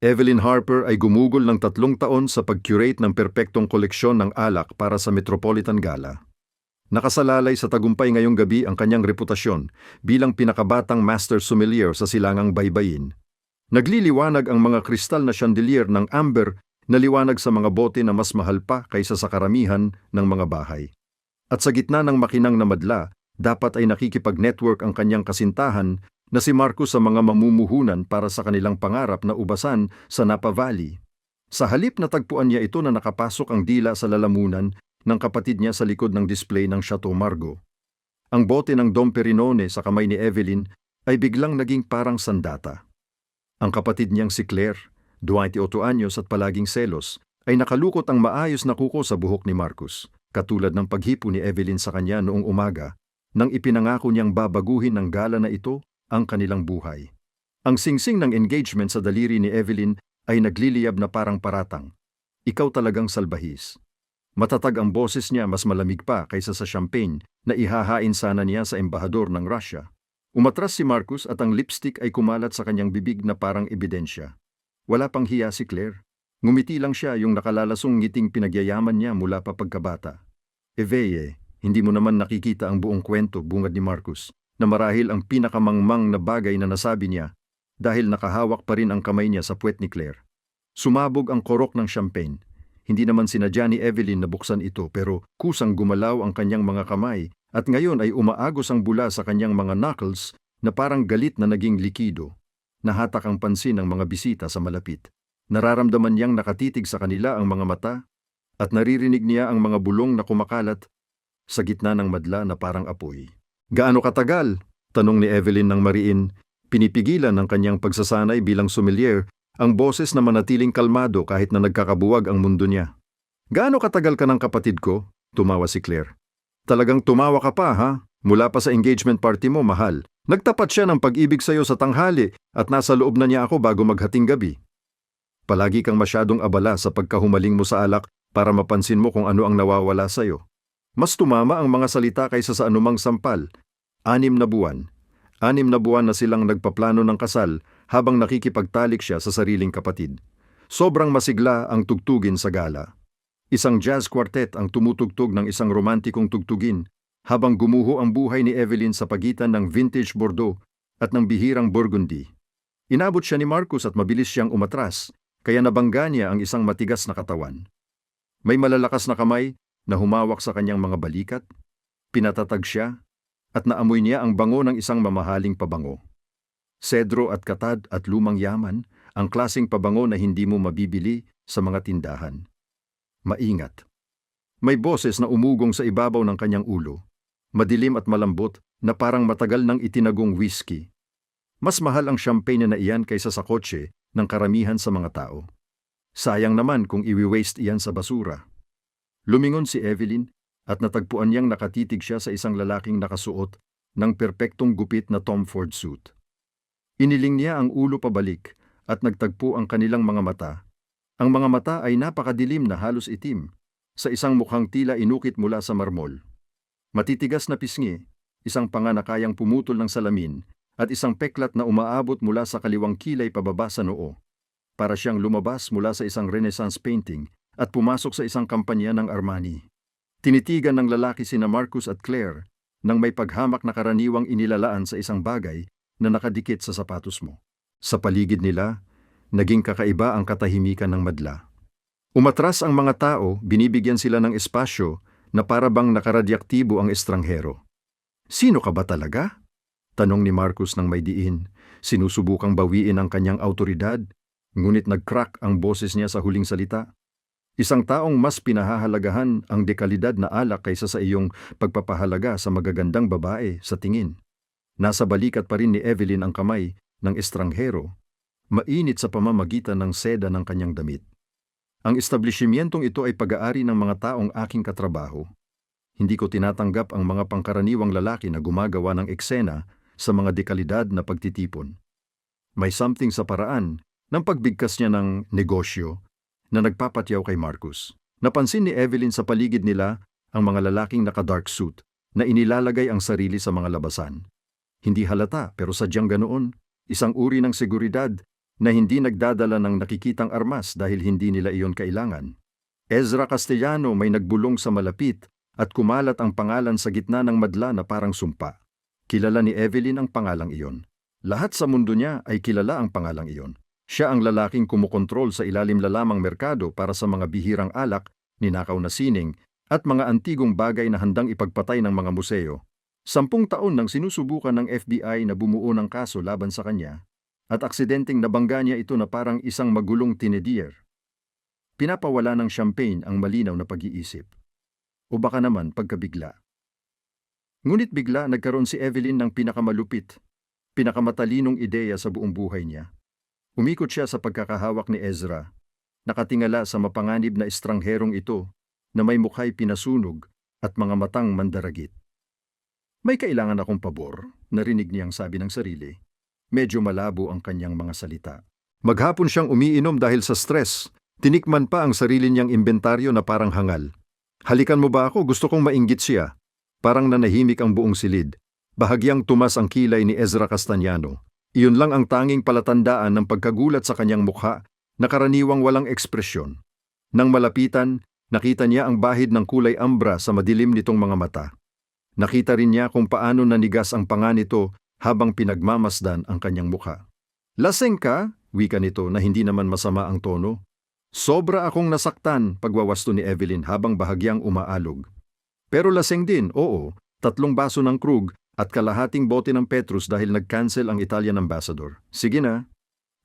Evelyn Harper ay gumugol ng 3 taon sa pag-curate ng perpektong koleksyon ng alak para sa Metropolitan Gala. Nakasalalay sa tagumpay ngayong gabi ang kanyang reputasyon bilang pinakabatang master sommelier sa silangang baybayin. Nagliliwanag ang mga kristal na chandelier ng amber na liwanag sa mga bote na mas mahal pa kaysa sa karamihan ng mga bahay. At sa gitna ng makinang na madla, dapat ay nakikipag-network ang kanyang kasintahan na si Marcus sa mga mamumuhunan para sa kanilang pangarap na ubasan sa Napa Valley. Sa halip na tagpuan niya ito na nakapasok ang dila sa lalamunan ng kapatid niya sa likod ng display ng Chateau Margaux. Ang bote ng Dom Perignon sa kamay ni Evelyn ay biglang naging parang sandata. Ang kapatid niyang si Claire, 28 anyos at palaging selos, ay nakalukot ang maayos na kuko sa buhok ni Marcus, katulad ng paghipo ni Evelyn sa kanya noong umaga, nang ipinangako niyang babaguhin ng gala na ito ang kanilang buhay. Ang singsing ng engagement sa daliri ni Evelyn ay nagliliyab na parang paratang. Ikaw talagang salbahis. Matatag ang boses niya, mas malamig pa kaysa sa champagne na ihahain sana niya sa embahador ng Russia. Umatras si Marcus at ang lipstick ay kumalat sa kanyang bibig na parang ebidensya. Wala pang hiya si Claire. Ngumiti lang siya, yung nakalalasong ngiting pinagyayaman niya mula pa pagkabata. Eveye, hindi mo naman nakikita ang buong kwento, bungad ni Marcus, na marahil ang pinakamangmang na bagay na nasabi niya dahil nakahawak pa rin ang kamay niya sa puwet ni Claire. Sumabog ang korok ng champagne. Hindi naman sinadya ni Evelyn na buksan ito, pero kusang gumalaw ang kanyang mga kamay at ngayon ay umaagos ang bula sa kanyang mga knuckles na parang galit na naging likido. Nahatak ang pansin ng mga bisita sa malapit. Nararamdaman niyang nakatitig sa kanila ang mga mata at naririnig niya ang mga bulong na kumakalat sa gitna ng madla na parang apoy. Gaano katagal? Tanong ni Evelyn ng mariin, pinipigilan ng kanyang pagsasanay bilang sommelier ang boses na manatiling kalmado kahit na nagkakabuwag ang mundo niya. Gaano katagal ka ng kapatid ko? Tumawa si Claire. Talagang tumawa ka pa, ha? Mula pa sa engagement party mo, mahal. Nagtapat siya ng pag-ibig sa'yo sa tanghali at nasa loob na niya ako bago maghating gabi. Palagi kang masyadong abala sa pagkahumaling mo sa alak para mapansin mo kung ano ang nawawala sa'yo. Mas tumama ang mga salita kaysa sa anumang sampal. 6 na buwan. 6 na buwan na silang nagpaplano ng kasal habang nakikipagtalik siya sa sariling kapatid. Sobrang masigla ang tugtugin sa gala. Isang jazz quartet ang tumutugtog ng isang romantikong tugtugin habang gumuho ang buhay ni Evelyn sa pagitan ng vintage Bordeaux at ng bihirang Burgundy. Inabot siya ni Marcus at mabilis siyang umatras, kaya nabangga niya ang isang matigas na katawan. May malalakas na kamay na humawak sa kanyang mga balikat, pinatatag siya, at naamoy niya ang bango ng isang mamahaling pabango. Sedro at katad at lumang yaman, ang klaseng pabango na hindi mo mabibili sa mga tindahan. Maingat. May boses na umugong sa ibabaw ng kanyang ulo, madilim at malambot na parang matagal nang itinagong whiskey. Mas mahal ang champagne na iyan kaysa sa kotse ng karamihan sa mga tao. Sayang naman kung iwi-waste iyan sa basura. Lumingon si Evelyn at natagpuan niyang nakatitig siya sa isang lalaking nakasuot ng perpektong gupit na Tom Ford suit. Iniling niya ang ulo pabalik at nagtagpo ang kanilang mga mata. Ang mga mata ay napakadilim na halos itim, sa isang mukhang tila inukit mula sa marmol. Matitigas na pisngi, isang panga na kayang pumutol ng salamin, at isang peklat na umaabot mula sa kaliwang kilay pababa sa noo. Para siyang lumabas mula sa isang Renaissance painting at pumasok sa isang kampanya ng Armani. Tinitigan ng lalaki sina Marcus at Claire nang may paghamak na karaniwang inilalaan sa isang bagay na nakadikit sa sapatos mo. Sa paligid nila, naging kakaiba ang katahimikan ng madla. Umatras ang mga tao, binibigyan sila ng espasyo na para bang nakaradyaktibo ang estranghero. Sino ka ba talaga? Tanong ni Marcus ng may diin. Sinusubukang bawiin ang kanyang autoridad, ngunit nag-crack ang boses niya sa huling salita. Isang taong mas pinahahalagahan ang dekalidad na alak kaysa sa iyong pagpapahalaga sa magagandang babae sa tingin. Nasa balikat pa rin ni Evelyn ang kamay ng estranghero, mainit sa pamamagitan ng seda ng kanyang damit. Ang establishmentong ito ay pag-aari ng mga taong aking katrabaho. Hindi ko tinatanggap ang mga pangkaraniwang lalaki na gumagawa ng eksena sa mga dekalidad na pagtitipon. May something sa paraan ng pagbigkas niya ng negosyo na nagpapatyaw kay Marcus. Napansin ni Evelyn sa paligid nila ang mga lalaking naka-dark suit na inilalagay ang sarili sa mga labasan. Hindi halata pero sadyang ganoon, isang uri ng seguridad na hindi nagdadala ng nakikitang armas dahil hindi nila iyon kailangan. Ezra Castellano may nagbulong sa malapit at kumalat ang pangalan sa gitna ng madla na parang sumpa. Kilala ni Evelyn ang pangalang iyon. Lahat sa mundo niya ay kilala ang pangalang iyon. Siya ang lalaking kumukontrol sa ilalim lalamang merkado para sa mga bihirang alak, ninakaw na sining, at mga antigong bagay na handang ipagpatay ng mga museo. 10 taon nang sinusubukan ng FBI na bumuo ng kaso laban sa kanya, at aksidenteng nabangga niya ito na parang isang magulong teenager. Pinapawala ng champagne ang malinaw na pag-iisip. O baka naman pagkabigla. Ngunit bigla nagkaroon si Evelyn ng pinakamalupit, pinakamatalinong ideya sa buong buhay niya. Umikot siya sa pagkakahawak ni Ezra, nakatingala sa mapanganib na estrangherong ito na may mukha'y pinasunog at mga matang mandaragit. May kailangan akong pabor, narinig niyang sabi ng sarili. Medyo malabo ang kanyang mga salita. Maghapon siyang umiinom dahil sa stress. Tinikman pa ang sarili niyang inventaryo na parang hangal. Halikan mo ba ako? Gusto kong mainggit siya. Parang nanahimik ang buong silid. Bahagyang tumas ang kilay ni Ezra Castellano. Iyon lang ang tanging palatandaan ng pagkagulat sa kanyang mukha na karaniwang walang ekspresyon. Nang malapitan, nakita niya ang bahid ng kulay ambra sa madilim nitong mga mata. Nakita rin niya kung paano nanigas ang panga nito habang pinagmamasdan ang kanyang mukha. Laseng ka? Wika nito na hindi naman masama ang tono. Sobra akong nasaktan, pagwawasto ni Evelyn habang bahagyang umaalog. Pero laseng din, oo, 3 baso ng Krug at kalahating bote ng Petrus dahil nag-cancel ang Italian ambassador. Sige na.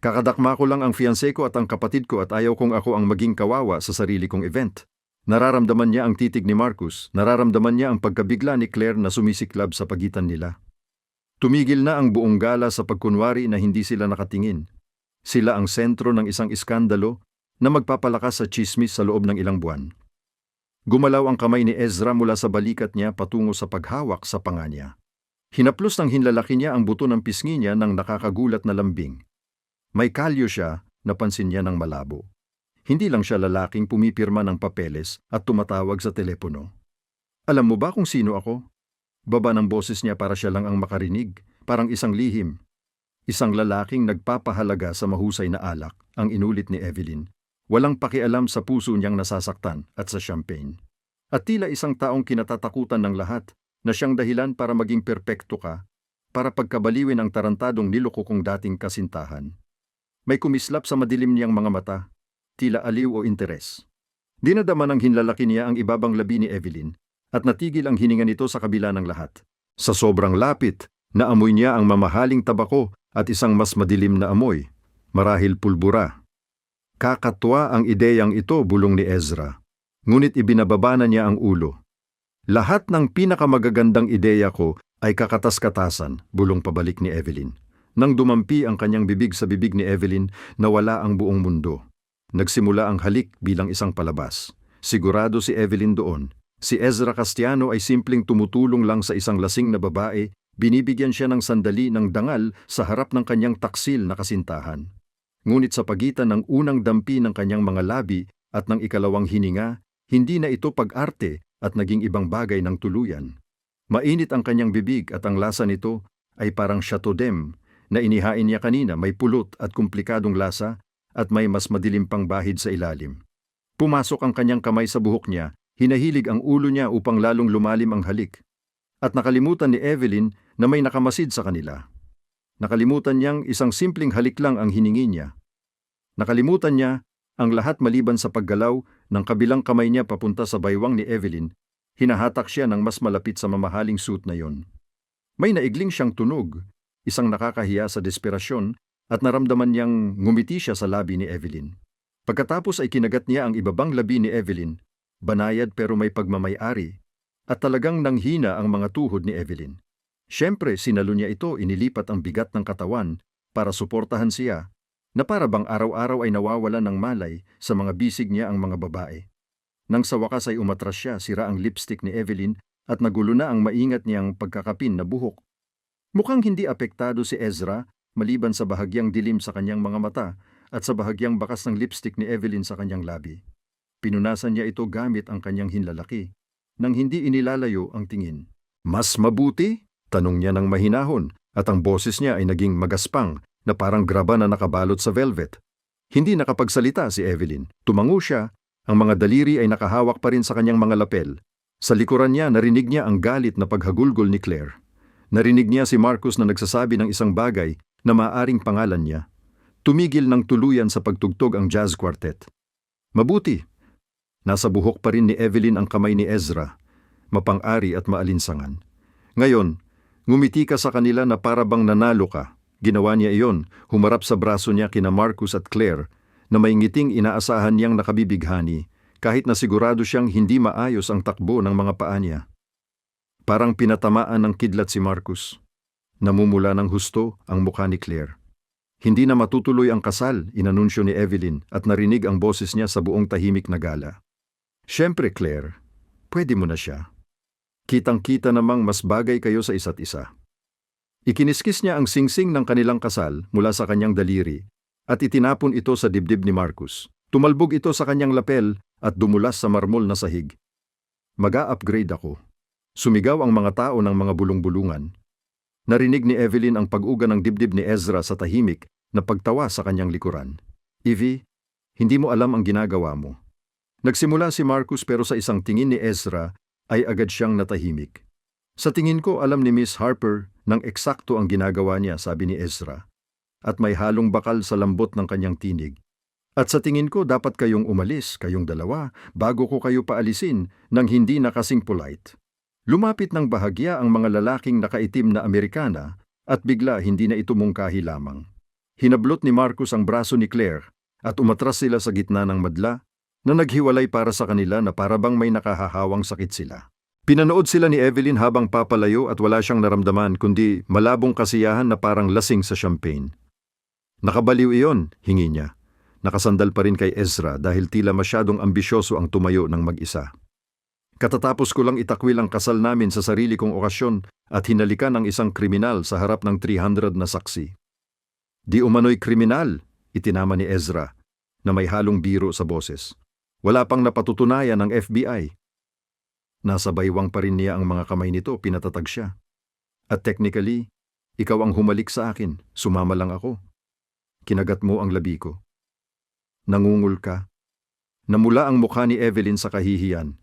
Kakadakma ko lang ang fiancé ko at ang kapatid ko at ayaw kong ako ang maging kawawa sa sarili kong event. Nararamdaman niya ang titig ni Marcus, nararamdaman niya ang pagkabigla ni Claire na sumisiklab sa pagitan nila. Tumigil na ang buong gala sa pagkunwari na hindi sila nakatingin. Sila ang sentro ng isang iskandalo na magpapalakas sa tsismis sa loob ng ilang buwan. Gumalaw ang kamay ni Ezra mula sa balikat niya patungo sa paghawak sa panga niya. Hinaplos ng hinlalaki niya ang buto ng pisngi niya ng nakakagulat na lambing. May kalyo siya, napansin niya ng malabo. Hindi lang siya lalaking pumipirma ng papeles at tumatawag sa telepono. Alam mo ba kung sino ako? Baba ng boses niya para siya lang ang makarinig, parang isang lihim. Isang lalaking nagpapahalaga sa mahusay na alak, ang inulit ni Evelyn. Walang pakialam sa puso niyang nasasaktan at sa champagne. At tila isang taong kinatatakutan ng lahat na siyang dahilan para maging perpekto ka, para pagkabaliwin ang tarantadong niloko kong dating kasintahan. May kumislap sa madilim niyang mga mata, tila aliw o interes. Dinadama ng hinlalaki niya ang ibabang labi ni Evelyn at natigil ang hininga nito sa kabila ng lahat. Sa sobrang lapit, naamoy niya ang mamahaling tabako at isang mas madilim na amoy, marahil pulbura. Kakatwa ang ideyang ito, bulong ni Ezra. Ngunit ibinababa na niya ang ulo. Lahat ng pinakamagagandang ideya ko ay kakatas-katasan, bulong pabalik ni Evelyn. Nang dumampi ang kanyang bibig sa bibig ni Evelyn, nawala ang buong mundo. Nagsimula ang halik bilang isang palabas. Sigurado si Evelyn doon. Si Ezra Castellano ay simpleng tumutulong lang sa isang lasing na babae, binibigyan siya ng sandali ng dangal sa harap ng kanyang taksil na kasintahan. Ngunit sa pagitan ng unang dampi ng kanyang mga labi at ng ikalawang hininga, hindi na ito pag-arte at naging ibang bagay ng tuluyan. Mainit ang kanyang bibig at ang lasa nito ay parang Chateau d'Em na inihain niya kanina, may pulot at komplikadong lasa at may mas madilim pang bahid sa ilalim. Pumasok ang kanyang kamay sa buhok niya, hinahilig ang ulo niya upang lalong lumalim ang halik. At nakalimutan ni Evelyn na may nakamasid sa kanila. Nakalimutan niyang isang simpleng halik lang ang hiningi niya. Nakalimutan niya ang lahat maliban sa paggalaw ng kabilang kamay niya papunta sa baywang ni Evelyn. Hinahatak siya ng mas malapit sa mamahaling suit na yon. May naigling siyang tunog, isang nakakahiya sa desperasyon, at naramdaman niyang ngumiti siya sa labi ni Evelyn. Pagkatapos ay kinagat niya ang ibabang labi ni Evelyn, banayad pero may pagmamay-ari, at talagang nanghina ang mga tuhod ni Evelyn. Siyempre, sinalo niya ito, inilipat ang bigat ng katawan para suportahan siya, na para bang araw-araw ay nawawala ng malay sa mga bisig niya ang mga babae. Nang sa wakas ay umatras siya, sira ang lipstick ni Evelyn at nagulo na ang maingat niyang pagkakapin na buhok. Mukhang hindi apektado si Ezra maliban sa bahagyang dilim sa kanyang mga mata at sa bahagyang bakas ng lipstick ni Evelyn sa kanyang labi. Pinunasan niya ito gamit ang kanyang hinlalaki, nang hindi inilalayo ang tingin. Mas mabuti? Tanong niya ng mahinahon, at ang boses niya ay naging magaspang na parang graba na nakabalot sa velvet. Hindi nakapagsalita si Evelyn. Tumango siya, ang mga daliri ay nakahawak pa rin sa kanyang mga lapel. Sa likuran niya, narinig niya ang galit na paghagulgol ni Claire. Narinig niya si Marcus na nagsasabi ng isang bagay na maaaring pangalan niya. Tumigil ng tuluyan sa pagtugtog ang jazz quartet. Mabuti. Nasa buhok pa rin ni Evelyn ang kamay ni Ezra, mapang-ari at maalinsangan. Ngayon, ngumiti ka sa kanila na para bang nanalo ka. Ginawa niya iyon, humarap sa braso niya kina Marcus at Claire, na may ngiting inaasahan niyang nakabibighani, kahit na sigurado siyang hindi maayos ang takbo ng mga paa niya. Parang pinatamaan ng kidlat si Marcus. Namumula ng husto ang mukha ni Claire. Hindi na matutuloy ang kasal, inanunsyo ni Evelyn at narinig ang boses niya sa buong tahimik na gala. Siyempre, Claire, pwede mo na siya. Kitang-kita namang mas bagay kayo sa isa't isa. Ikiniskis niya ang singsing ng kanilang kasal mula sa kanyang daliri at itinapon ito sa dibdib ni Marcus. Tumalbog ito sa kanyang lapel at dumulas sa marmol na sahig. Mag-a-upgrade ako. Sumigaw ang mga tao ng mga bulong-bulungan. Narinig ni Evelyn ang pag-uga ng dibdib ni Ezra sa tahimik na pagtawa sa kanyang likuran. Evie, hindi mo alam ang ginagawa mo. Nagsimula si Marcus pero sa isang tingin ni Ezra ay agad siyang natahimik. Sa tingin ko alam ni Miss Harper nang eksakto ang ginagawa niya, sabi ni Ezra. At may halong bakal sa lambot ng kanyang tinig. At sa tingin ko dapat kayong umalis, kayong dalawa, bago ko kayo paalisin nang hindi na kasing polite. Lumapit ng bahagya ang mga lalaking nakaitim na Amerikana at bigla hindi na ito mungkahi lamang. Hinablot ni Marcus ang braso ni Claire at umatras sila sa gitna ng madla na naghiwalay para sa kanila na parabang may nakahahawang sakit sila. Pinanood sila ni Evelyn habang papalayo at wala siyang naramdaman kundi malabong kasiyahan na parang lasing sa champagne. Nakabaliw iyon, hingi niya. Nakasandal pa rin kay Ezra dahil tila masyadong ambisyoso ang tumayo ng mag-isa. Katatapos ko lang itakwil ang kasal namin sa sarili kong okasyon at hinalikan ang isang kriminal sa harap ng 300 na saksi. Di umano'y kriminal, itinama ni Ezra, na may halong biro sa boses. Wala pang napatutunayan ng FBI. Nasa baywang pa rin niya ang mga kamay nito, pinatatag siya. At technically, ikaw ang humalik sa akin, sumama lang ako. Kinagat mo ang labi ko. Nangungol ka. Namula ang mukha ni Evelyn sa kahihiyan.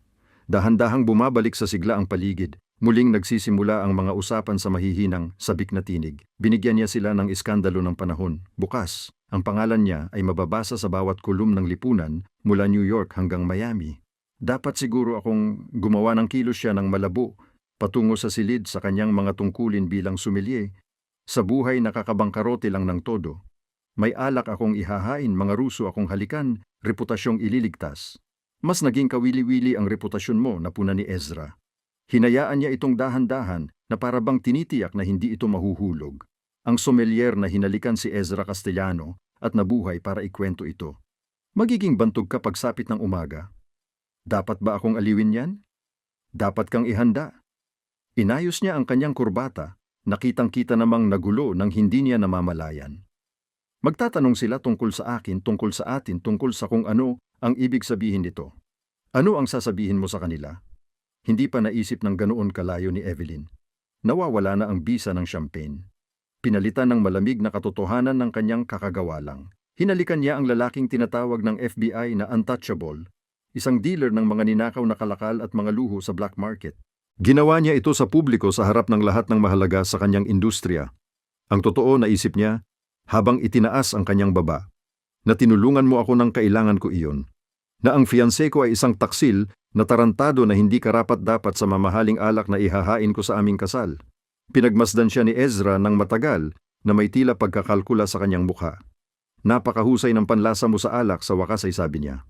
Dahan-dahang bumabalik sa sigla ang paligid. Muling nagsisimula ang mga usapan sa mahihinang, sabik na tinig. Binigyan niya sila ng iskandalo ng panahon. Bukas, ang pangalan niya ay mababasa sa bawat kulum ng lipunan mula New York hanggang Miami. Dapat siguro akong gumawa ng kilos siya ng malabo patungo sa silid sa kanyang mga tungkulin bilang sommelier. Sa buhay nakakabangkarote lang ng todo. May alak akong ihahain, mga Ruso akong halikan, reputasyong ililigtas. Mas naging kawili-wili ang reputasyon mo, napuna ni Ezra. Hinayaan niya itong dahan-dahan na parabang tinitiyak na hindi ito mahuhulog. Ang sommelier na hinalikan si Ezra Castellano at nabuhay para ikwento ito. Magiging bantog ka pagsapit ng umaga. Dapat ba akong aliwin yan? Dapat kang ihanda. Inayos niya ang kanyang kurbata, nakitang-kita namang nagulo nang hindi niya namamalayan. Magtatanong sila tungkol sa akin, tungkol sa atin, tungkol sa kung ano ang ibig sabihin nito. Ano ang sasabihin mo sa kanila? Hindi pa naisip ng ganoon kalayo ni Evelyn. Nawawala na ang bisa ng champagne. Pinalitan ng malamig na katotohanan ng kanyang kakagawalang. Hinalikan niya ang lalaking tinatawag ng FBI na untouchable, isang dealer ng mga ninakaw na kalakal at mga luho sa black market. Ginawa niya ito sa publiko sa harap ng lahat ng mahalaga sa kanyang industriya. Ang totoo, naisip niya, habang itinaas ang kanyang baba, na tinulungan mo ako nang kailangan ko iyon. Na ang fiancé ko ay isang taksil na tarantado na hindi karapat-dapat sa mamahaling alak na ihahain ko sa aming kasal. Pinagmasdan siya ni Ezra ng matagal na may tila pagkakalkula sa kanyang mukha. Napakahusay ng panlasa mo sa alak, sa wakas ay sabi niya.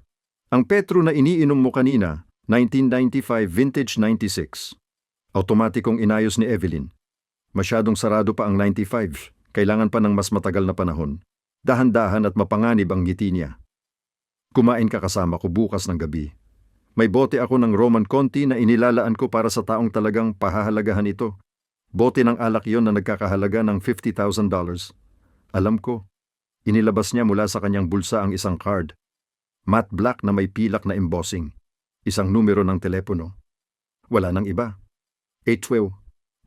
Ang Petro na iniinom mo kanina, 1995 vintage 96. Automatikong inayos ni Evelyn. Masyadong sarado pa ang 95. Kailangan pa ng mas matagal na panahon. Dahan-dahan at mapanganib ang ngiti niya. Kumain ka kasama ko bukas ng gabi. May bote ako ng Roman Conti na inilalaan ko para sa taong talagang pahahalagahan ito. Bote ng alak yon na nagkakahalaga ng $50,000. Alam ko. Inilabas niya mula sa kanyang bulsa ang isang card. Matte black na may pilak na embossing. Isang numero ng telepono. Wala nang iba. 812.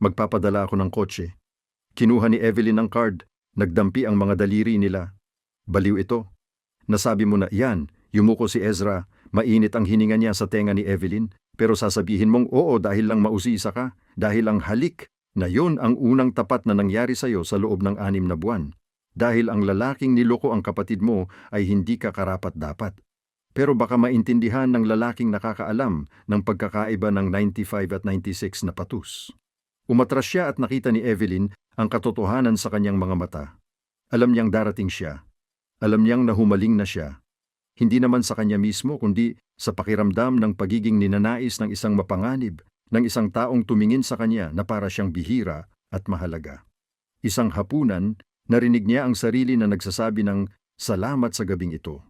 Magpapadala ako ng kotse. Kinuha ni Evelyn ang card. Nagdampi ang mga daliri nila. Baliw ito. Nasabi mo na yan, yumuko si Ezra, mainit ang hininga niya sa tenga ni Evelyn, pero sasabihin mong oo dahil lang mausisa ka, dahil ang halik na yon ang unang tapat na nangyari sa'yo sa loob ng 6 na buwan. Dahil ang lalaking niloko ang kapatid mo ay hindi ka karapat-dapat. Pero baka maintindihan ng lalaking nakakaalam ng pagkakaiba ng 95 at 96 na patus. Umatras siya at nakita ni Evelyn ang katotohanan sa kanyang mga mata. Alam niyang darating siya. Alam niyang nahumaling na siya. Hindi naman sa kanya mismo kundi sa pakiramdam ng pagiging ninanais ng isang mapanganib, ng isang taong tumingin sa kanya na para siyang bihira at mahalaga. Isang hapunan, narinig niya ang sarili na nagsasabi ng salamat sa gabing ito.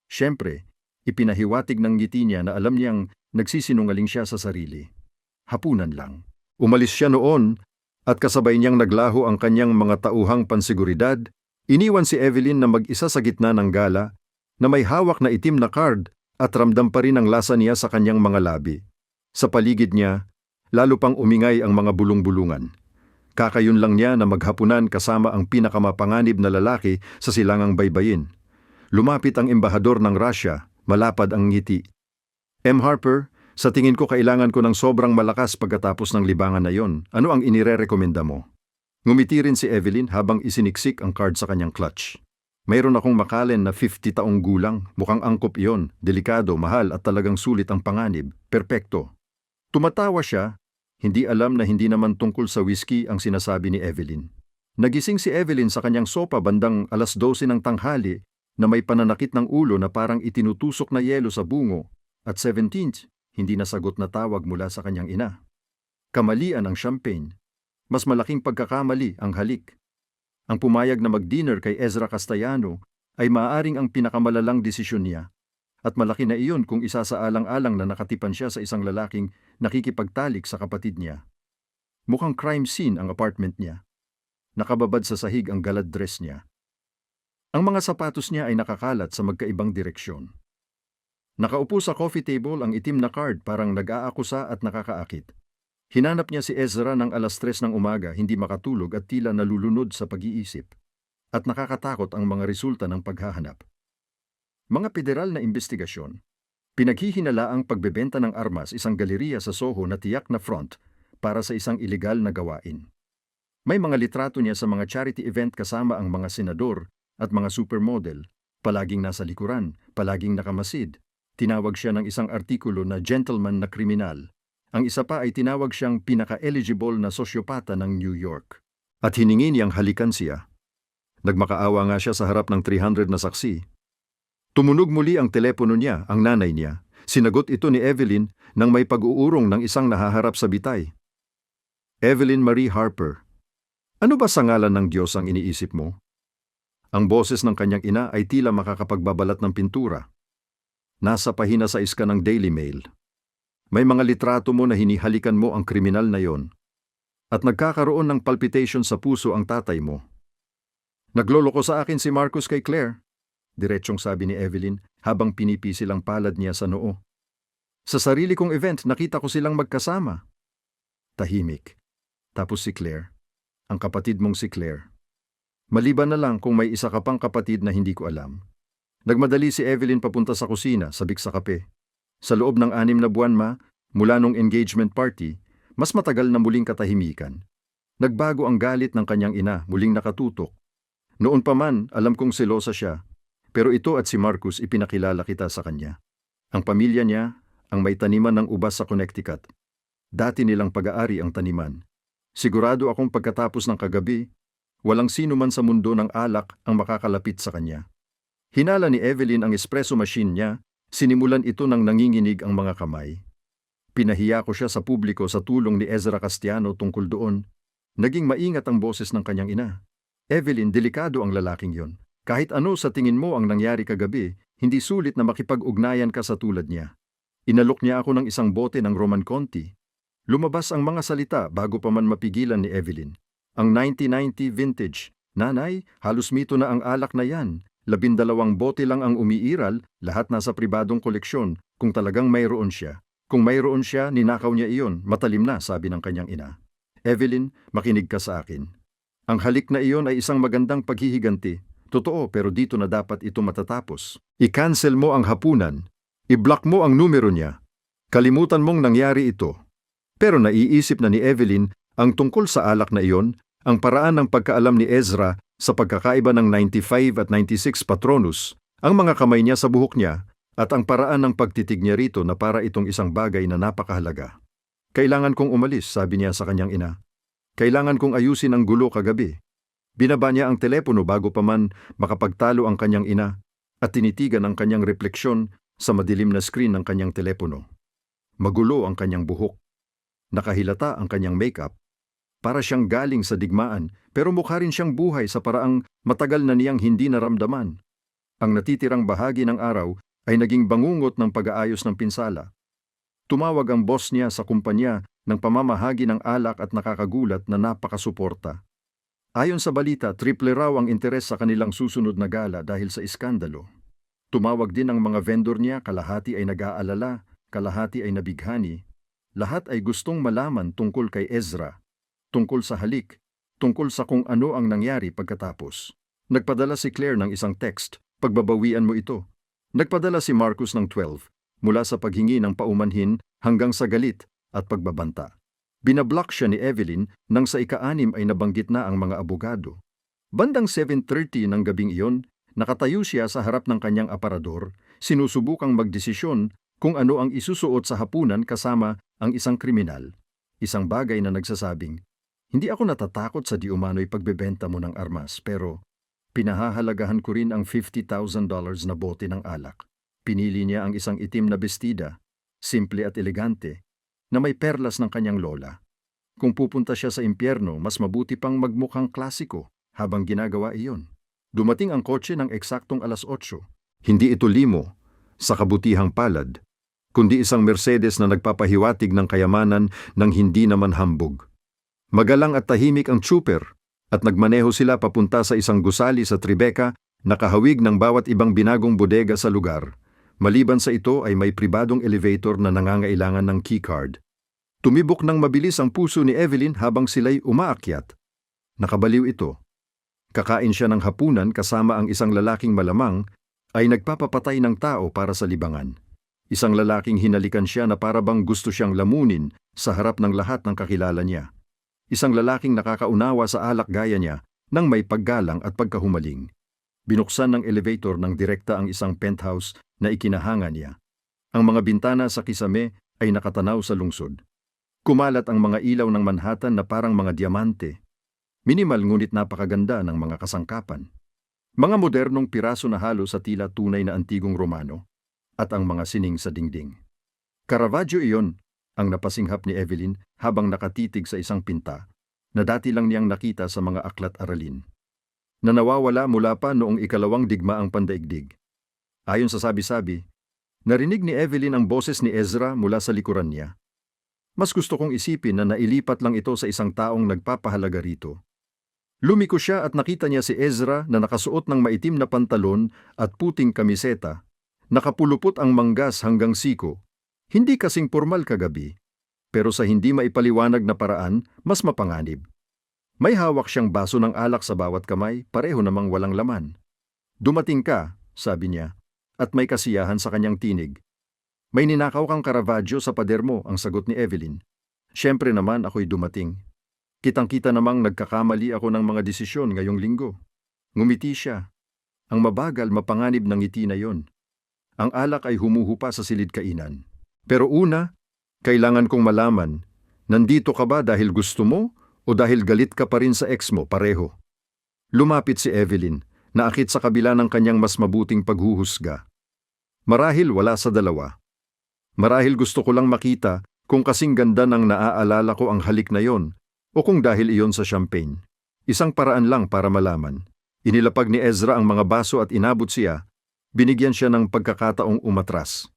Siyempre, ipinahiwatig ng ngiti niya na alam niyang nagsisinungaling siya sa sarili. Hapunan lang. Umalis siya noon at kasabay niyang naglaho ang kanyang mga tauhang pansiguridad. Iniwan si Evelyn na mag-isa sa gitna ng gala na may hawak na itim na card at ramdam pa rin ang lasa niya sa kanyang mga labi. Sa paligid niya, lalo pang umingay ang mga bulong-bulungan. Kakayon lang niya na maghapunan kasama ang pinakamapanganib na lalaki sa silangang baybayin. Lumapit ang embahador ng Russia, malapad ang ngiti. M. Harper, sa tingin ko kailangan ko ng sobrang malakas pagkatapos ng libangan na yon. Ano ang inirerekomenda mo? Ngumiti rin si Evelyn habang isiniksik ang card sa kanyang clutch. Mayroon akong makalen na 50 taong gulang, mukhang angkop iyon, delikado, mahal at talagang sulit ang panganib. Perpekto. Tumatawa siya, hindi alam na hindi naman tungkol sa whiskey ang sinasabi ni Evelyn. Nagising si Evelyn sa kanyang sopa bandang 12:00 ng tanghali na may pananakit ng ulo na parang itinutusok na yelo sa bungo at 17th, hindi nasagot na tawag mula sa kanyang ina. Kamalian ang champagne. Mas malaking pagkakamali ang halik. Ang pumayag na mag-dinner kay Ezra Castellano ay maaaring ang pinakamalalang desisyon niya. At malaki na iyon kung isasaalang-alang na nakatipan siya sa isang lalaking nakikipagtalik sa kapatid niya. Mukhang crime scene ang apartment niya. Nakababad sa sahig ang galad dress niya. Ang mga sapatos niya ay nakakalat sa magkaibang direksyon. Nakaupo sa coffee table ang itim na card parang nag-aakusa at nakakaakit. Hinanap niya si Ezra ng 3:00 ng umaga, hindi makatulog at tila nalulunod sa pag-iisip. At nakakatakot ang mga resulta ng paghahanap. Mga federal na investigasyon. Pinaghihinalaang pagbebenta ng armas isang galeriya sa Soho na tiyak na front para sa isang ilegal na gawain. May mga litrato niya sa mga charity event kasama ang mga senador at mga supermodel, palaging nasa likuran, palaging nakamasid. Tinawag siya ng isang artikulo na gentleman na kriminal. Ang isa pa ay tinawag siyang pinaka-eligible na sosyopata ng New York. At hiningi niyang halikan siya. Nagmakaawa nga siya sa harap ng 300 na saksi. Tumunog muli ang telepono niya, ang nanay niya. Sinagot ito ni Evelyn nang may pag-uurong ng isang nahaharap sa bitay. Evelyn Marie Harper, ano ba sa ngalan ng Diyos ang iniisip mo? Ang boses ng kanyang ina ay tila makakapagbabalat ng pintura. Nasa pahina 6 ka ng Daily Mail. May mga litrato mo na hinihalikan mo ang kriminal na yon. At nagkakaroon ng palpitation sa puso ang tatay mo. Nagloloko sa akin si Marcus kay Claire, diretsyong sabi ni Evelyn habang pinipisil ang palad niya sa noo. Sa sarili kong event, nakita ko silang magkasama. Tahimik. Tapos si Claire, ang kapatid mong si Claire. Maliban na lang kung may isa ka pang kapatid na hindi ko alam. Nagmadali si Evelyn papunta sa kusina, sabik sa kape. Sa loob ng 6 na buwan mula nung engagement party, mas matagal na muling katahimikan. Nagbago ang galit ng kanyang ina, muling nakatutok. Noon pa man, alam kong selosa siya, pero ito at si Marcus ipinakilala kita sa kanya. Ang pamilya niya, ang may taniman ng ubas sa Connecticut. Dati nilang pag-aari ang taniman. Sigurado akong pagkatapos ng kagabi, walang sino man sa mundo ng alak ang makakalapit sa kanya. Hinala ni Evelyn ang espresso machine niya. Sinimulan ito ng nanginginig ang mga kamay. Pinahiya ko siya sa publiko sa tulong ni Ezra Castellano tungkol doon. Naging maingat ang boses ng kanyang ina. Evelyn, delikado ang lalaking yon. Kahit ano sa tingin mo ang nangyari kagabi, hindi sulit na makipag-ugnayan ka sa tulad niya. Inalok niya ako ng isang bote ng Roman Conti. Lumabas ang mga salita bago pa man mapigilan ni Evelyn. Ang 1990 vintage. Nanay, halos mito na ang alak na yan. 12 bote lang ang umiiral, lahat nasa pribadong koleksyon, kung talagang mayroon siya. Kung mayroon siya, ninakaw niya iyon, matalim na, sabi ng kanyang ina. Evelyn, makinig ka sa akin. Ang halik na iyon ay isang magandang paghihiganti. Totoo, pero dito na dapat ito matatapos. I-cancel mo ang hapunan. I-block mo ang numero niya. Kalimutan mong nangyari ito. Pero naiisip na ni Evelyn ang tungkol sa alak na iyon, ang paraan ng pagkaalam ni Ezra sa pagkakaiba ng 95 at 96 Patronus, ang mga kamay niya sa buhok niya, at ang paraan ng pagtitig niya rito na para itong isang bagay na napakahalaga. Kailangan kong umalis, sabi niya sa kanyang ina. Kailangan kong ayusin ang gulo kagabi. Binaba niya ang telepono bago pa man makapagtalo ang kanyang ina at tinitigan ang kanyang refleksyon sa madilim na screen ng kanyang telepono. Magulo ang kanyang buhok. Nakahilata ang kanyang makeup. Para siyang galing sa digmaan, pero mukha rin siyang buhay sa paraang matagal na niyang hindi naramdaman. Ang natitirang bahagi ng araw ay naging bangungot ng pag-aayos ng pinsala. Tumawag ang boss niya sa kumpanya ng pamamahagi ng alak at nakakagulat na napakasuporta. Ayon sa balita, triple raw ang interes sa kanilang susunod na gala dahil sa iskandalo. Tumawag din ang mga vendor niya, kalahati ay nag-aalala, kalahati ay nabighani. Lahat ay gustong malaman tungkol kay Ezra, tungkol sa halik, tungkol sa kung ano ang nangyari pagkatapos. Nagpadala si Claire ng isang text, pagbabawian mo ito. Nagpadala si Marcus ng 12, mula sa paghingi ng paumanhin hanggang sa galit at pagbabanta. Binablock siya ni Evelyn nang sa ika-6 ay nabanggit na ang mga abogado. Bandang 7:30 ng gabing iyon, nakatayo siya sa harap ng kanyang aparador, sinusubukang magdesisyon kung ano ang isusuot sa hapunan kasama ang isang kriminal. Isang bagay na nagsasabing, hindi ako natatakot sa di umano'y pagbebenta mo ng armas, pero pinahahalagahan ko rin ang $50,000 na bote ng alak. Pinili niya ang isang itim na bestida, simple at elegante, na may perlas ng kanyang lola. Kung pupunta siya sa impyerno, mas mabuti pang magmukhang klasiko habang ginagawa iyon. Dumating ang kotse ng eksaktong 8:00. Hindi ito limo, sa kabutihang palad, kundi isang Mercedes na nagpapahiwatig ng kayamanan ng hindi naman hambog. Magalang at tahimik ang trooper at nagmaneho sila papunta sa isang gusali sa Tribeca na kahawig ng bawat ibang binagong bodega sa lugar. Maliban sa ito ay may pribadong elevator na nangangailangan ng keycard. Tumibok ng mabilis ang puso ni Evelyn habang sila'y umaakyat. Nakabaliw ito. Kakain siya ng hapunan kasama ang isang lalaking malamang ay nagpapapatay ng tao para sa libangan. Isang lalaking hinalikan siya na parabang gusto siyang lamunin sa harap ng lahat ng kakilala niya. Isang lalaking nakakaunawa sa alak gaya niya nang may paggalang at pagkahumaling. Binuksan ng elevator ng direkta ang isang penthouse na ikinahanga niya. Ang mga bintana sa kisame ay nakatanaw sa lungsod. Kumalat ang mga ilaw ng Manhattan na parang mga diamante. Minimal ngunit napakaganda ng mga kasangkapan. Mga modernong piraso na halo sa tila tunay na antigong Romano at ang mga sining sa dingding. Caravaggio iyon ang napasinghap ni Evelyn habang nakatitig sa isang pinta na dati lang niyang nakita sa mga aklat-aralin, na nawawala mula pa noong ikalawang digmaang pandaigdig. Ayon sa sabi-sabi, narinig ni Evelyn ang boses ni Ezra mula sa likuran niya. Mas gusto kong isipin na nailipat lang ito sa isang taong nagpapahalaga rito. Lumiko siya at nakita niya si Ezra na nakasuot ng maitim na pantalon at puting kamiseta. Nakapulupot ang manggas hanggang siko. Hindi kasing formal kagabi, pero sa hindi maipaliwanag na paraan, mas mapanganib. May hawak siyang baso ng alak sa bawat kamay, pareho namang walang laman. Dumating ka, sabi niya, at may kasiyahan sa kanyang tinig. May ninakaw kang Caravaggio sa pader mo, ang sagot ni Evelyn. Siyempre naman ako'y dumating. Kitang-kita namang nagkakamali ako ng mga desisyon ngayong linggo. Ngumiti siya. Ang mabagal, mapanganib ng ngiti na yon. Ang alak ay humuhupa sa silid-kainan. Pero una, kailangan kong malaman, nandito ka ba dahil gusto mo o dahil galit ka pa rin sa ex mo, pareho? Lumapit si Evelyn, naakit sa kabila ng kanyang mas mabuting paghuhusga. Marahil wala sa dalawa. Marahil gusto ko lang makita kung kasing ganda ng naaalala ko ang halik na yon o kung dahil iyon sa champagne. Isang paraan lang para malaman. Inilapag ni Ezra ang mga baso at inabot siya. Binigyan siya ng pagkakataong umatras.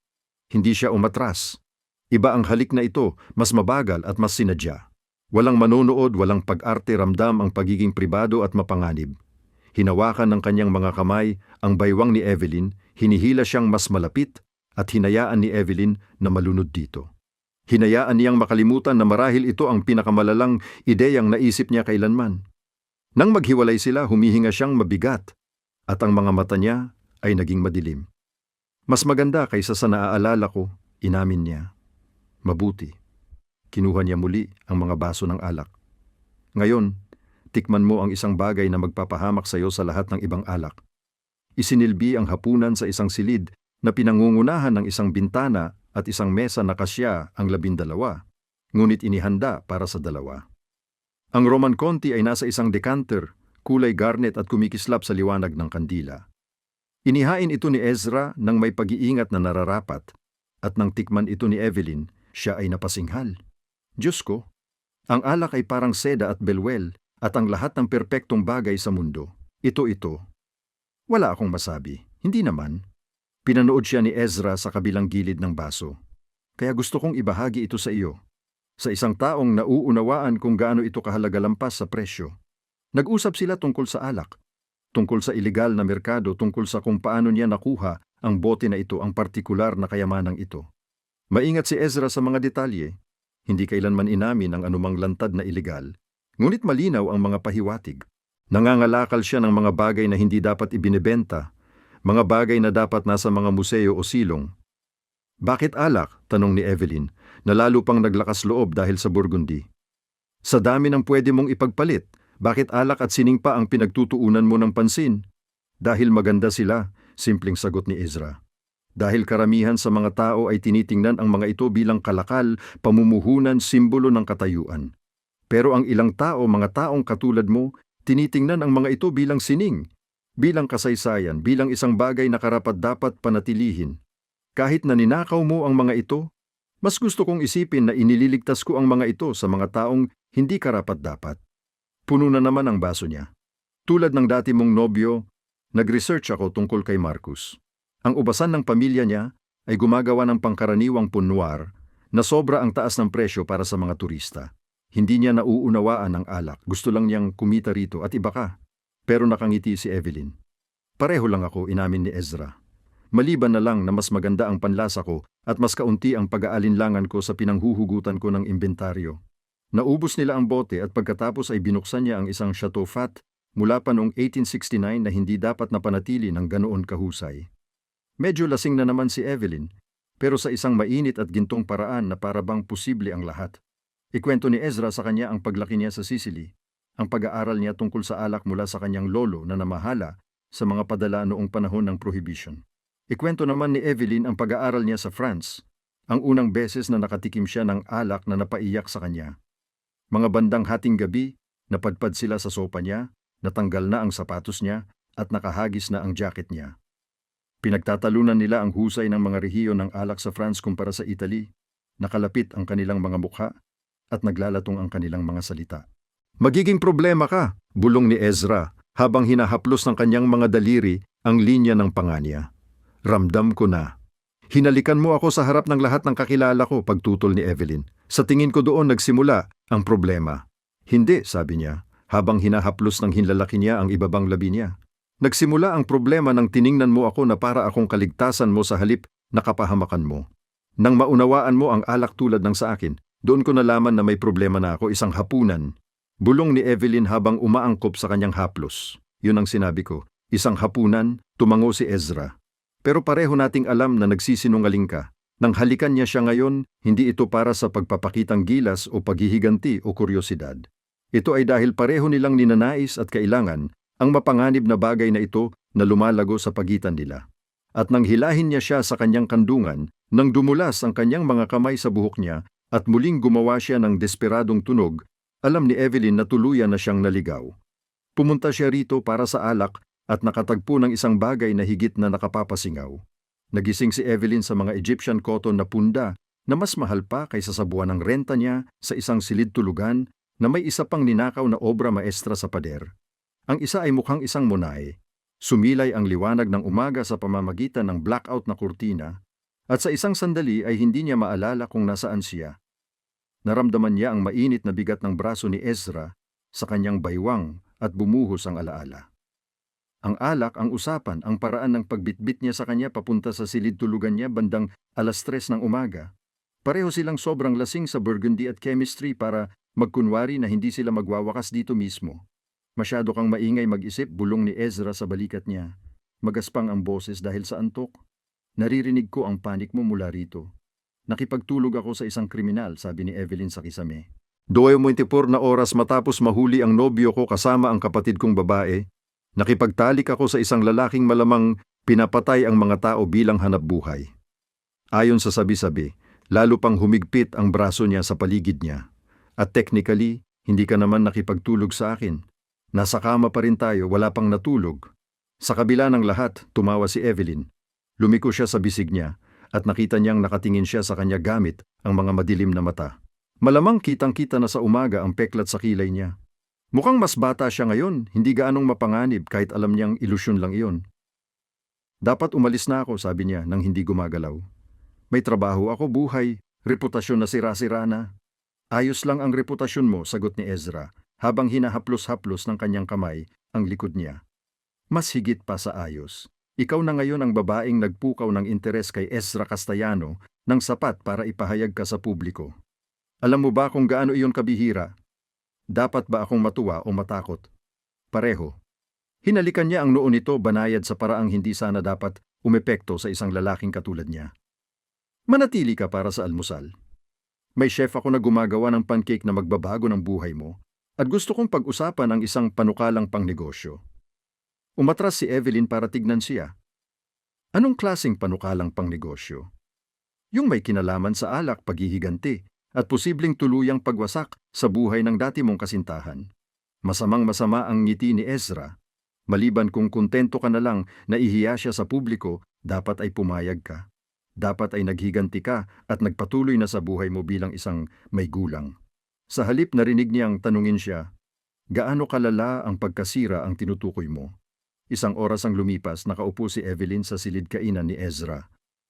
Hindi siya umatras. Iba ang halik na ito, mas mabagal at mas sinadya. Walang manonood, walang pag-arte, ramdam ang pagiging pribado at mapanganib. Hinawakan ng kanyang mga kamay ang baywang ni Evelyn, hinihila siyang mas malapit at hinayaan ni Evelyn na malunod dito. Hinayaan niyang makalimutan na marahil ito ang pinakamalalang ideyang naisip niya kailanman. Nang maghiwalay sila, humihinga siyang mabigat at ang mga mata niya ay naging madilim. Mas maganda kaysa sa naaalala ko, inamin niya. Mabuti. Kinuha niya muli ang mga baso ng alak. Ngayon, tikman mo ang isang bagay na magpapahamak sa iyo sa lahat ng ibang alak. Isinilbi ang hapunan sa isang silid na pinangungunahan ng isang bintana at isang mesa na kasya ang 12, ngunit inihanda para sa 2. Ang Roman Conti ay nasa isang decanter, kulay garnet at kumikislap sa liwanag ng kandila. Inihain ito ni Ezra nang may pag-iingat na nararapat, at nang tikman ito ni Evelyn, siya ay napasinghal. Diyos ko, ang alak ay parang seda at belwel at ang lahat ng perpektong bagay sa mundo. Ito. Wala akong masabi. Hindi naman. Pinanood siya ni Ezra sa kabilang gilid ng baso. Kaya gusto kong ibahagi ito sa iyo. Sa isang taong nauunawaan kung gaano ito kahalaga lampas sa presyo. Nag-usap sila tungkol sa alak, tungkol sa ilegal na merkado, tungkol sa kung paano niya nakuha ang bote na ito, ang partikular na kayamanang ito. Maingat si Ezra sa mga detalye. Hindi kailanman inamin ang anumang lantad na ilegal, ngunit malinaw ang mga pahiwatig. Nangangalakal siya ng mga bagay na hindi dapat ibinebenta, mga bagay na dapat nasa mga museo o silong. Bakit alak? Tanong ni Evelyn, na lalo pang naglakas loob dahil sa Burgundy. Sa dami ng pwede mong ipagpalit, bakit alak at sining pa ang pinagtutuunan mo ng pansin? Dahil maganda sila, simpleng sagot ni Ezra. Dahil karamihan sa mga tao ay tinitingnan ang mga ito bilang kalakal, pamumuhunan, simbolo ng katayuan. Pero ang ilang tao, mga taong katulad mo, tinitingnan ang mga ito bilang sining, bilang kasaysayan, bilang isang bagay na karapat-dapat panatilihin. Kahit na ninakaw mo ang mga ito, mas gusto kong isipin na inililigtas ko ang mga ito sa mga taong hindi karapat-dapat. Puno na naman ang baso niya. Tulad ng dati mong nobyo, nag-research ako tungkol kay Marcus. Ang ubasan ng pamilya niya ay gumagawa ng pangkaraniwang punwar na sobra ang taas ng presyo para sa mga turista. Hindi niya nauunawaan ang alak. Gusto lang niyang kumita rito at iba ka. Pero nakangiti si Evelyn. Pareho lang ako, inamin ni Ezra. Maliban na lang na mas maganda ang panlasa ko at mas kaunti ang pag-aalinlangan ko sa pinanghuhugutan ko ng inventaryo. Naubos nila ang bote at pagkatapos ay binuksan niya ang isang Chateau Fat mula pa noong 1869 na hindi dapat napanatili ng ganoon kahusay. Medyo lasing na naman si Evelyn, pero sa isang mainit at gintong paraan na parabang posible ang lahat. Ikwento ni Ezra sa kanya ang paglaki niya sa Sicily, ang pag-aaral niya tungkol sa alak mula sa kanyang lolo na namahala sa mga padala noong panahon ng Prohibition. Ikwento naman ni Evelyn ang pag-aaral niya sa France, ang unang beses na nakatikim siya ng alak na napaiyak sa kanya. Mga bandang hating gabi, napadpad sila sa sopa niya, natanggal na ang sapatos niya at nakahagis na ang jacket niya. Pinagtatalunan nila ang husay ng mga rehiyon ng alak sa France kumpara sa Italy, nakalapit ang kanilang mga mukha at naglalatong ang kanilang mga salita. Magiging problema ka, bulong ni Ezra habang hinahaplos ng kanyang mga daliri ang linya ng panga niya. Ramdam ko na. Hinalikan mo ako sa harap ng lahat ng kakilala ko, pagtutol ni Evelyn. Sa tingin ko doon nagsimula ang problema. Hindi, sabi niya, habang hinahaplos ng hinlalaki niya ang ibabang labi niya. Nagsimula ang problema nang tiningnan mo ako na para akong kaligtasan mo sa halip na kapahamakan mo. Nang maunawaan mo ang alak tulad ng sa akin, doon ko nalaman na may problema na ako, isang hapunan. Bulong ni Evelyn habang umaangkop sa kanyang haplos. Yun ang sinabi ko, isang hapunan, tumango si Ezra. Pero pareho nating alam na nagsisinungaling ka. Nang halikan niya siya ngayon, hindi ito para sa pagpapakitang gilas o paghihiganti o kuryosidad. Ito ay dahil pareho nilang ninanais at kailangan ang mapanganib na bagay na ito na lumalago sa pagitan nila. At nang hilahin niya siya sa kanyang kandungan, nang dumulas ang kanyang mga kamay sa buhok niya at muling gumawa siya ng desperadong tunog, alam ni Evelyn na tuluyan na siyang naligaw. Pumunta siya rito para sa alak at nakatagpo ng isang bagay na higit na nakapapasingaw. Nagising si Evelyn sa mga Egyptian cotton na punda na mas mahal pa kaysa sa buwan ng renta niya sa isang silid tulugan na may isa pang ninakaw na obra maestra sa pader. Ang isa ay mukhang isang monae. Sumilay ang liwanag ng umaga sa pamamagitan ng blackout na kurtina at sa isang sandali ay hindi niya maalala kung nasaan siya. Naramdaman niya ang mainit na bigat ng braso ni Ezra sa kanyang baywang at bumuhos ang alaala. Ang alak, ang usapan, ang paraan ng pagbitbit niya sa kanya papunta sa silid tulugan niya bandang 3:00 ng umaga. Pareho silang sobrang lasing sa Burgundy at chemistry para magkunwari na hindi sila magwawakas dito mismo. Masyado kang maingay mag-isip, bulong ni Ezra sa balikat niya. Magaspang ang boses dahil sa antok. Naririnig ko ang panik mo mula rito. Nakipagtulog ako sa isang kriminal, sabi ni Evelyn sa kisame. 24 na oras matapos mahuli ang nobyo ko kasama ang kapatid kong babae, nakipagtalik ako sa isang lalaking malamang pinapatay ang mga tao bilang hanapbuhay. Ayon sa sabi-sabi, lalo pang humigpit ang braso niya sa paligid niya. At technically, hindi ka naman nakipagtulog sa akin. Nasa kama pa rin tayo, wala pang natulog. Sa kabila ng lahat, tumawa si Evelyn. Lumiko siya sa bisig niya at nakita niyang nakatingin siya sa kanya gamit ang mga madilim na mata. Malamang kitang-kita na sa umaga ang peklat sa kilay niya. Mukhang mas bata siya ngayon, hindi gaanong mapanganib kahit alam niyang ilusyon lang iyon. Dapat umalis na ako, sabi niya nang hindi gumagalaw. May trabaho ako, buhay, reputasyon na sira-sira na. Ayos lang ang reputasyon mo, sagot ni Ezra, habang hinahaplos-haplos ng kanyang kamay ang likod niya. Mas higit pa sa ayos. Ikaw na ngayon ang babaeng nagpukaw ng interes kay Ezra Castellano ng sapat para ipahayag ka sa publiko. Alam mo ba kung gaano iyon kabihira? Dapat ba akong matuwa o matakot? Pareho. Hinalikan niya ang noo nito banayad sa paraang hindi sana dapat umepekto sa isang lalaking katulad niya. Manatili ka para sa almusal. May chef ako na gumagawa ng pancake na magbabago ng buhay mo at gusto kong pag-usapan ang isang panukalang pangnegosyo. Umatras si Evelyn para tignan siya. Anong klaseng panukalang pangnegosyo? Yung may kinalaman sa alak, paghihiganti, at posibleng tuluyang pagwasak sa buhay ng dati mong kasintahan. Masamang-masama ang ngiti ni Ezra. Maliban kung kontento ka na lang na ihiya siya sa publiko, dapat ay pumayag ka. Dapat ay naghiganti ka at nagpatuloy na sa buhay mo bilang isang may gulang. Sa halip narinig niyang tanungin siya, gaano kalala ang pagkasira ang tinutukoy mo? Isang oras ang lumipas, nakaupo si Evelyn sa silid kainan ni Ezra.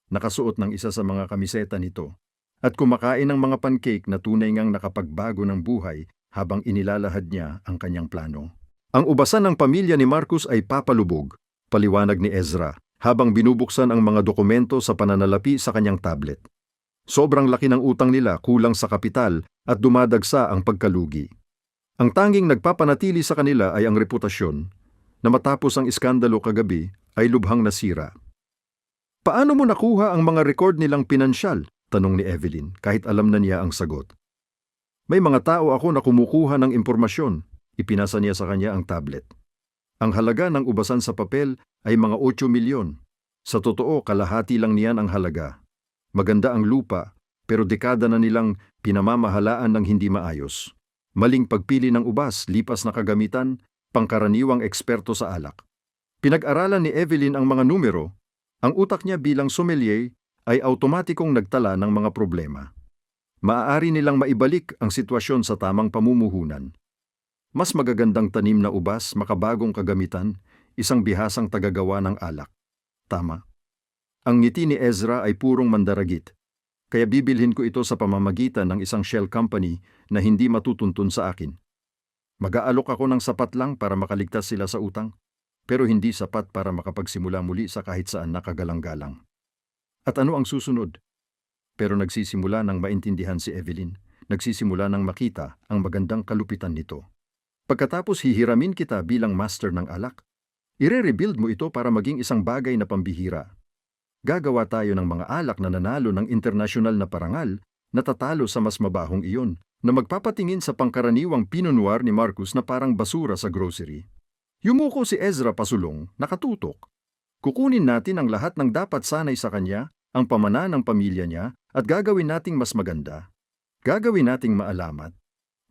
Nakasuot ng isa sa mga kamiseta nito at kumakain ng mga pancake na tunay ngang nakapagbago ng buhay habang inilalahad niya ang kanyang plano. Ang ubasan ng pamilya ni Marcus ay papalubog, paliwanag ni Ezra, habang binubuksan ang mga dokumento sa pananalapi sa kanyang tablet. Sobrang laki ng utang nila, kulang sa kapital at dumadagsa ang pagkalugi. Ang tanging nagpapanatili sa kanila ay ang reputasyon na matapos ang iskandalo kagabi ay lubhang nasira. Paano mo nakuha ang mga record nilang pinansyal? Tanong ni Evelyn kahit alam na niya ang sagot. May mga tao ako na kumukuha ng impormasyon. Ipinasa niya sa kanya ang tablet. Ang halaga ng ubasan sa papel ay mga 8 milyon. Sa totoo, kalahati lang niyan ang halaga. Maganda ang lupa, pero dekada na nilang pinamamahalaan ng hindi maayos. Maling pagpili ng ubas, lipas na kagamitan, pangkaraniwang eksperto sa alak. Pinag-aralan ni Evelyn ang mga numero. Ang utak niya bilang sommelier ay automatikong nagtala ng mga problema. Maaari nilang maibalik ang sitwasyon sa tamang pamumuhunan. Mas magagandang tanim na ubas, makabagong kagamitan, isang bihasang tagagawa ng alak. Tama. Ang ngiti ni Ezra ay purong mandaragit, kaya bibilhin ko ito sa pamamagitan ng isang shell company na hindi matutuntun sa akin. Mag-aalok ako ng sapat lang para makaligtas sila sa utang, pero hindi sapat para makapagsimula muli sa kahit saan nakagalang-galang. At ano ang susunod? Pero nagsisimula ng maintindihan si Evelyn, nagsisimula ng makita ang magandang kalupitan nito. Pagkatapos hihiramin kita bilang master ng alak, ire-rebuild mo ito para maging isang bagay na pambihira. Gagawa tayo ng mga alak na nanalo ng internasyonal na parangal na tatalo sa mas mabahong iyon na magpapatingin sa pangkaraniwang Pinot Noir ni Marcus na parang basura sa grocery. Yumuko si Ezra pasulong, nakatutok. Kukunin natin ang lahat ng dapat sanay sa kanya, ang pamana ng pamilya niya, at gagawin nating mas maganda. Gagawin nating maalamat.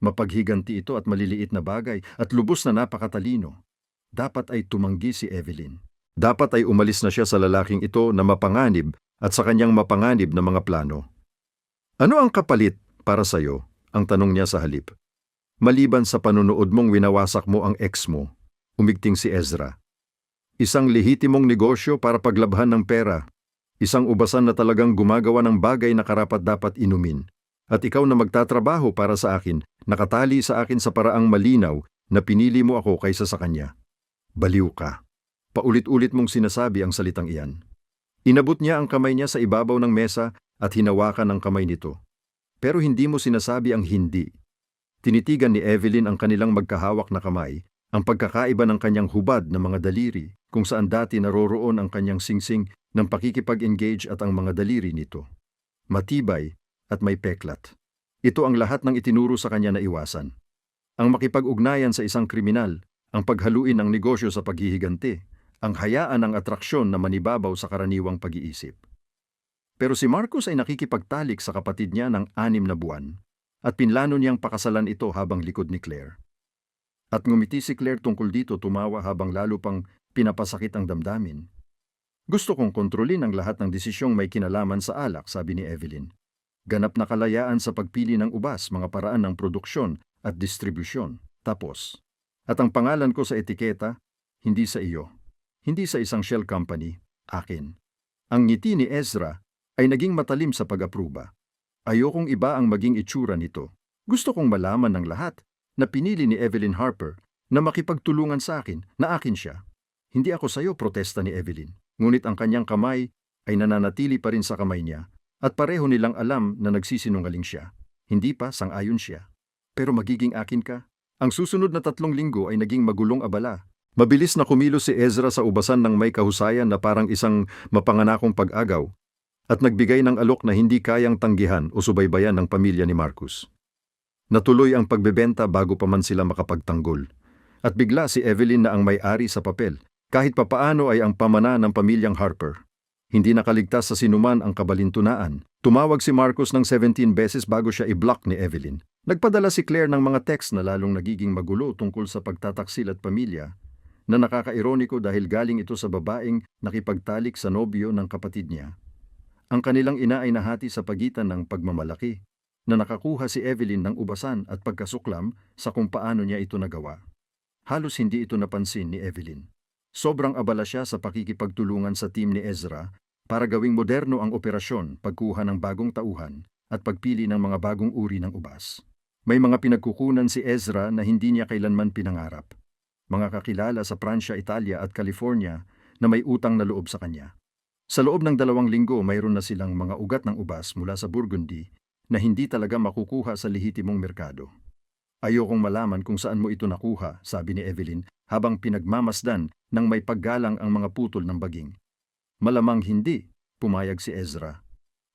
Mapaghiganti ito at maliliit na bagay at lubos na napakatalino. Dapat ay tumanggi si Evelyn. Dapat ay umalis na siya sa lalaking ito na mapanganib at sa kanyang mapanganib na mga plano. Ano ang kapalit para sa'yo? Ang tanong niya sa halip. Maliban sa panunood mong winawasak mo ang ex mo, umigting si Ezra. Isang lehitimong negosyo para paglabhan ng pera. Isang ubasan na talagang gumagawa ng bagay na karapat-dapat inumin. At ikaw na magtatrabaho para sa akin, nakatali sa akin sa paraang malinaw na pinili mo ako kaysa sa kanya. Baliw ka. Paulit-ulit mong sinasabi ang salitang iyan. Inabot niya ang kamay niya sa ibabaw ng mesa at hinawakan ang kamay nito. Pero hindi mo sinasabi ang hindi. Tinitigan ni Evelyn ang kanilang magkahawak na kamay Ang pagkakaiba ng kanyang hubad na mga daliri kung saan dati naroroon ang kanyang singsing ng pakikipag-engage at ang mga daliri nito. Matibay at may peklat. Ito ang lahat ng itinuro sa kanya na iwasan. Ang makipag-ugnayan sa isang kriminal, ang paghaluin ng negosyo sa paghihigante, ang hayaan ng atraksyon na manibabaw sa karaniwang pag-iisip. Pero si Marcos ay nakikipagtalik sa kapatid niya ng 6 na buwan at pinlano niyang pakasalan ito habang likod ni Claire. At ngumiti si Claire tungkol dito, tumawa habang lalo pang pinapasakit ang damdamin. Gusto kong kontrolin ang lahat ng desisyong may kinalaman sa alak, sabi ni Evelyn. Ganap na kalayaan sa pagpili ng ubas, mga paraan ng produksyon at distribusyon. Tapos, at ang pangalan ko sa etiketa, hindi sa iyo, hindi sa isang shell company, akin. Ang ngiti ni Ezra ay naging matalim sa pag-apruba. Ayokong iba ang maging itsura nito. Gusto kong malaman ng lahat na pinili ni Evelyn Harper na makipagtulungan sa akin, na akin siya. Hindi ako sayo, protesta ni Evelyn. Ngunit ang kanyang kamay ay nananatili pa rin sa kamay niya at pareho nilang alam na nagsisinungaling siya. Hindi pa, sang-ayon siya. Pero magiging akin ka? Ang susunod na 3 linggo ay naging magulong abala. Mabilis na kumilos si Ezra sa ubasan ng may kahusayan na parang isang mapanganakong pag-agaw at nagbigay ng alok na hindi kayang tanggihan o subaybayan ng pamilya ni Marcus. Natuloy ang pagbebenta bago pa man sila makapagtanggol. At bigla si Evelyn na ang may-ari sa papel. Kahit papaano ay ang pamana ng pamilyang Harper. Hindi nakaligtas sa sinuman ang kabalintunaan. Tumawag si Marcus ng 17 beses bago siya i-block ni Evelyn. Nagpadala si Claire ng mga text na lalong nagiging magulo tungkol sa pagtataksil at pamilya, na nakakaironiko dahil galing ito sa babaeng nakipagtalik sa nobyo ng kapatid niya. Ang kanilang ina ay nahati sa pagitan ng pagmamalaki, na nakakuha si Evelyn ng ubasan at pagkasuklam sa kung paano niya ito nagawa. Halos hindi ito napansin ni Evelyn. Sobrang abala siya sa pakikipagtulungan sa team ni Ezra para gawing moderno ang operasyon, pagkuha ng bagong tauhan at pagpili ng mga bagong uri ng ubas. May mga pinagkukunan si Ezra na hindi niya kailanman pinangarap. Mga kakilala sa Pransya, Italia at California na may utang na loob sa kanya. Sa loob ng 2 linggo, mayroon na silang mga ugat ng ubas mula sa Burgundy na hindi talaga makukuha sa lehitimong merkado. Ayokong malaman kung saan mo ito nakuha, sabi ni Evelyn habang pinagmamasdan ng may paggalang ang mga putol ng baging. Malamang hindi, pumayag si Ezra.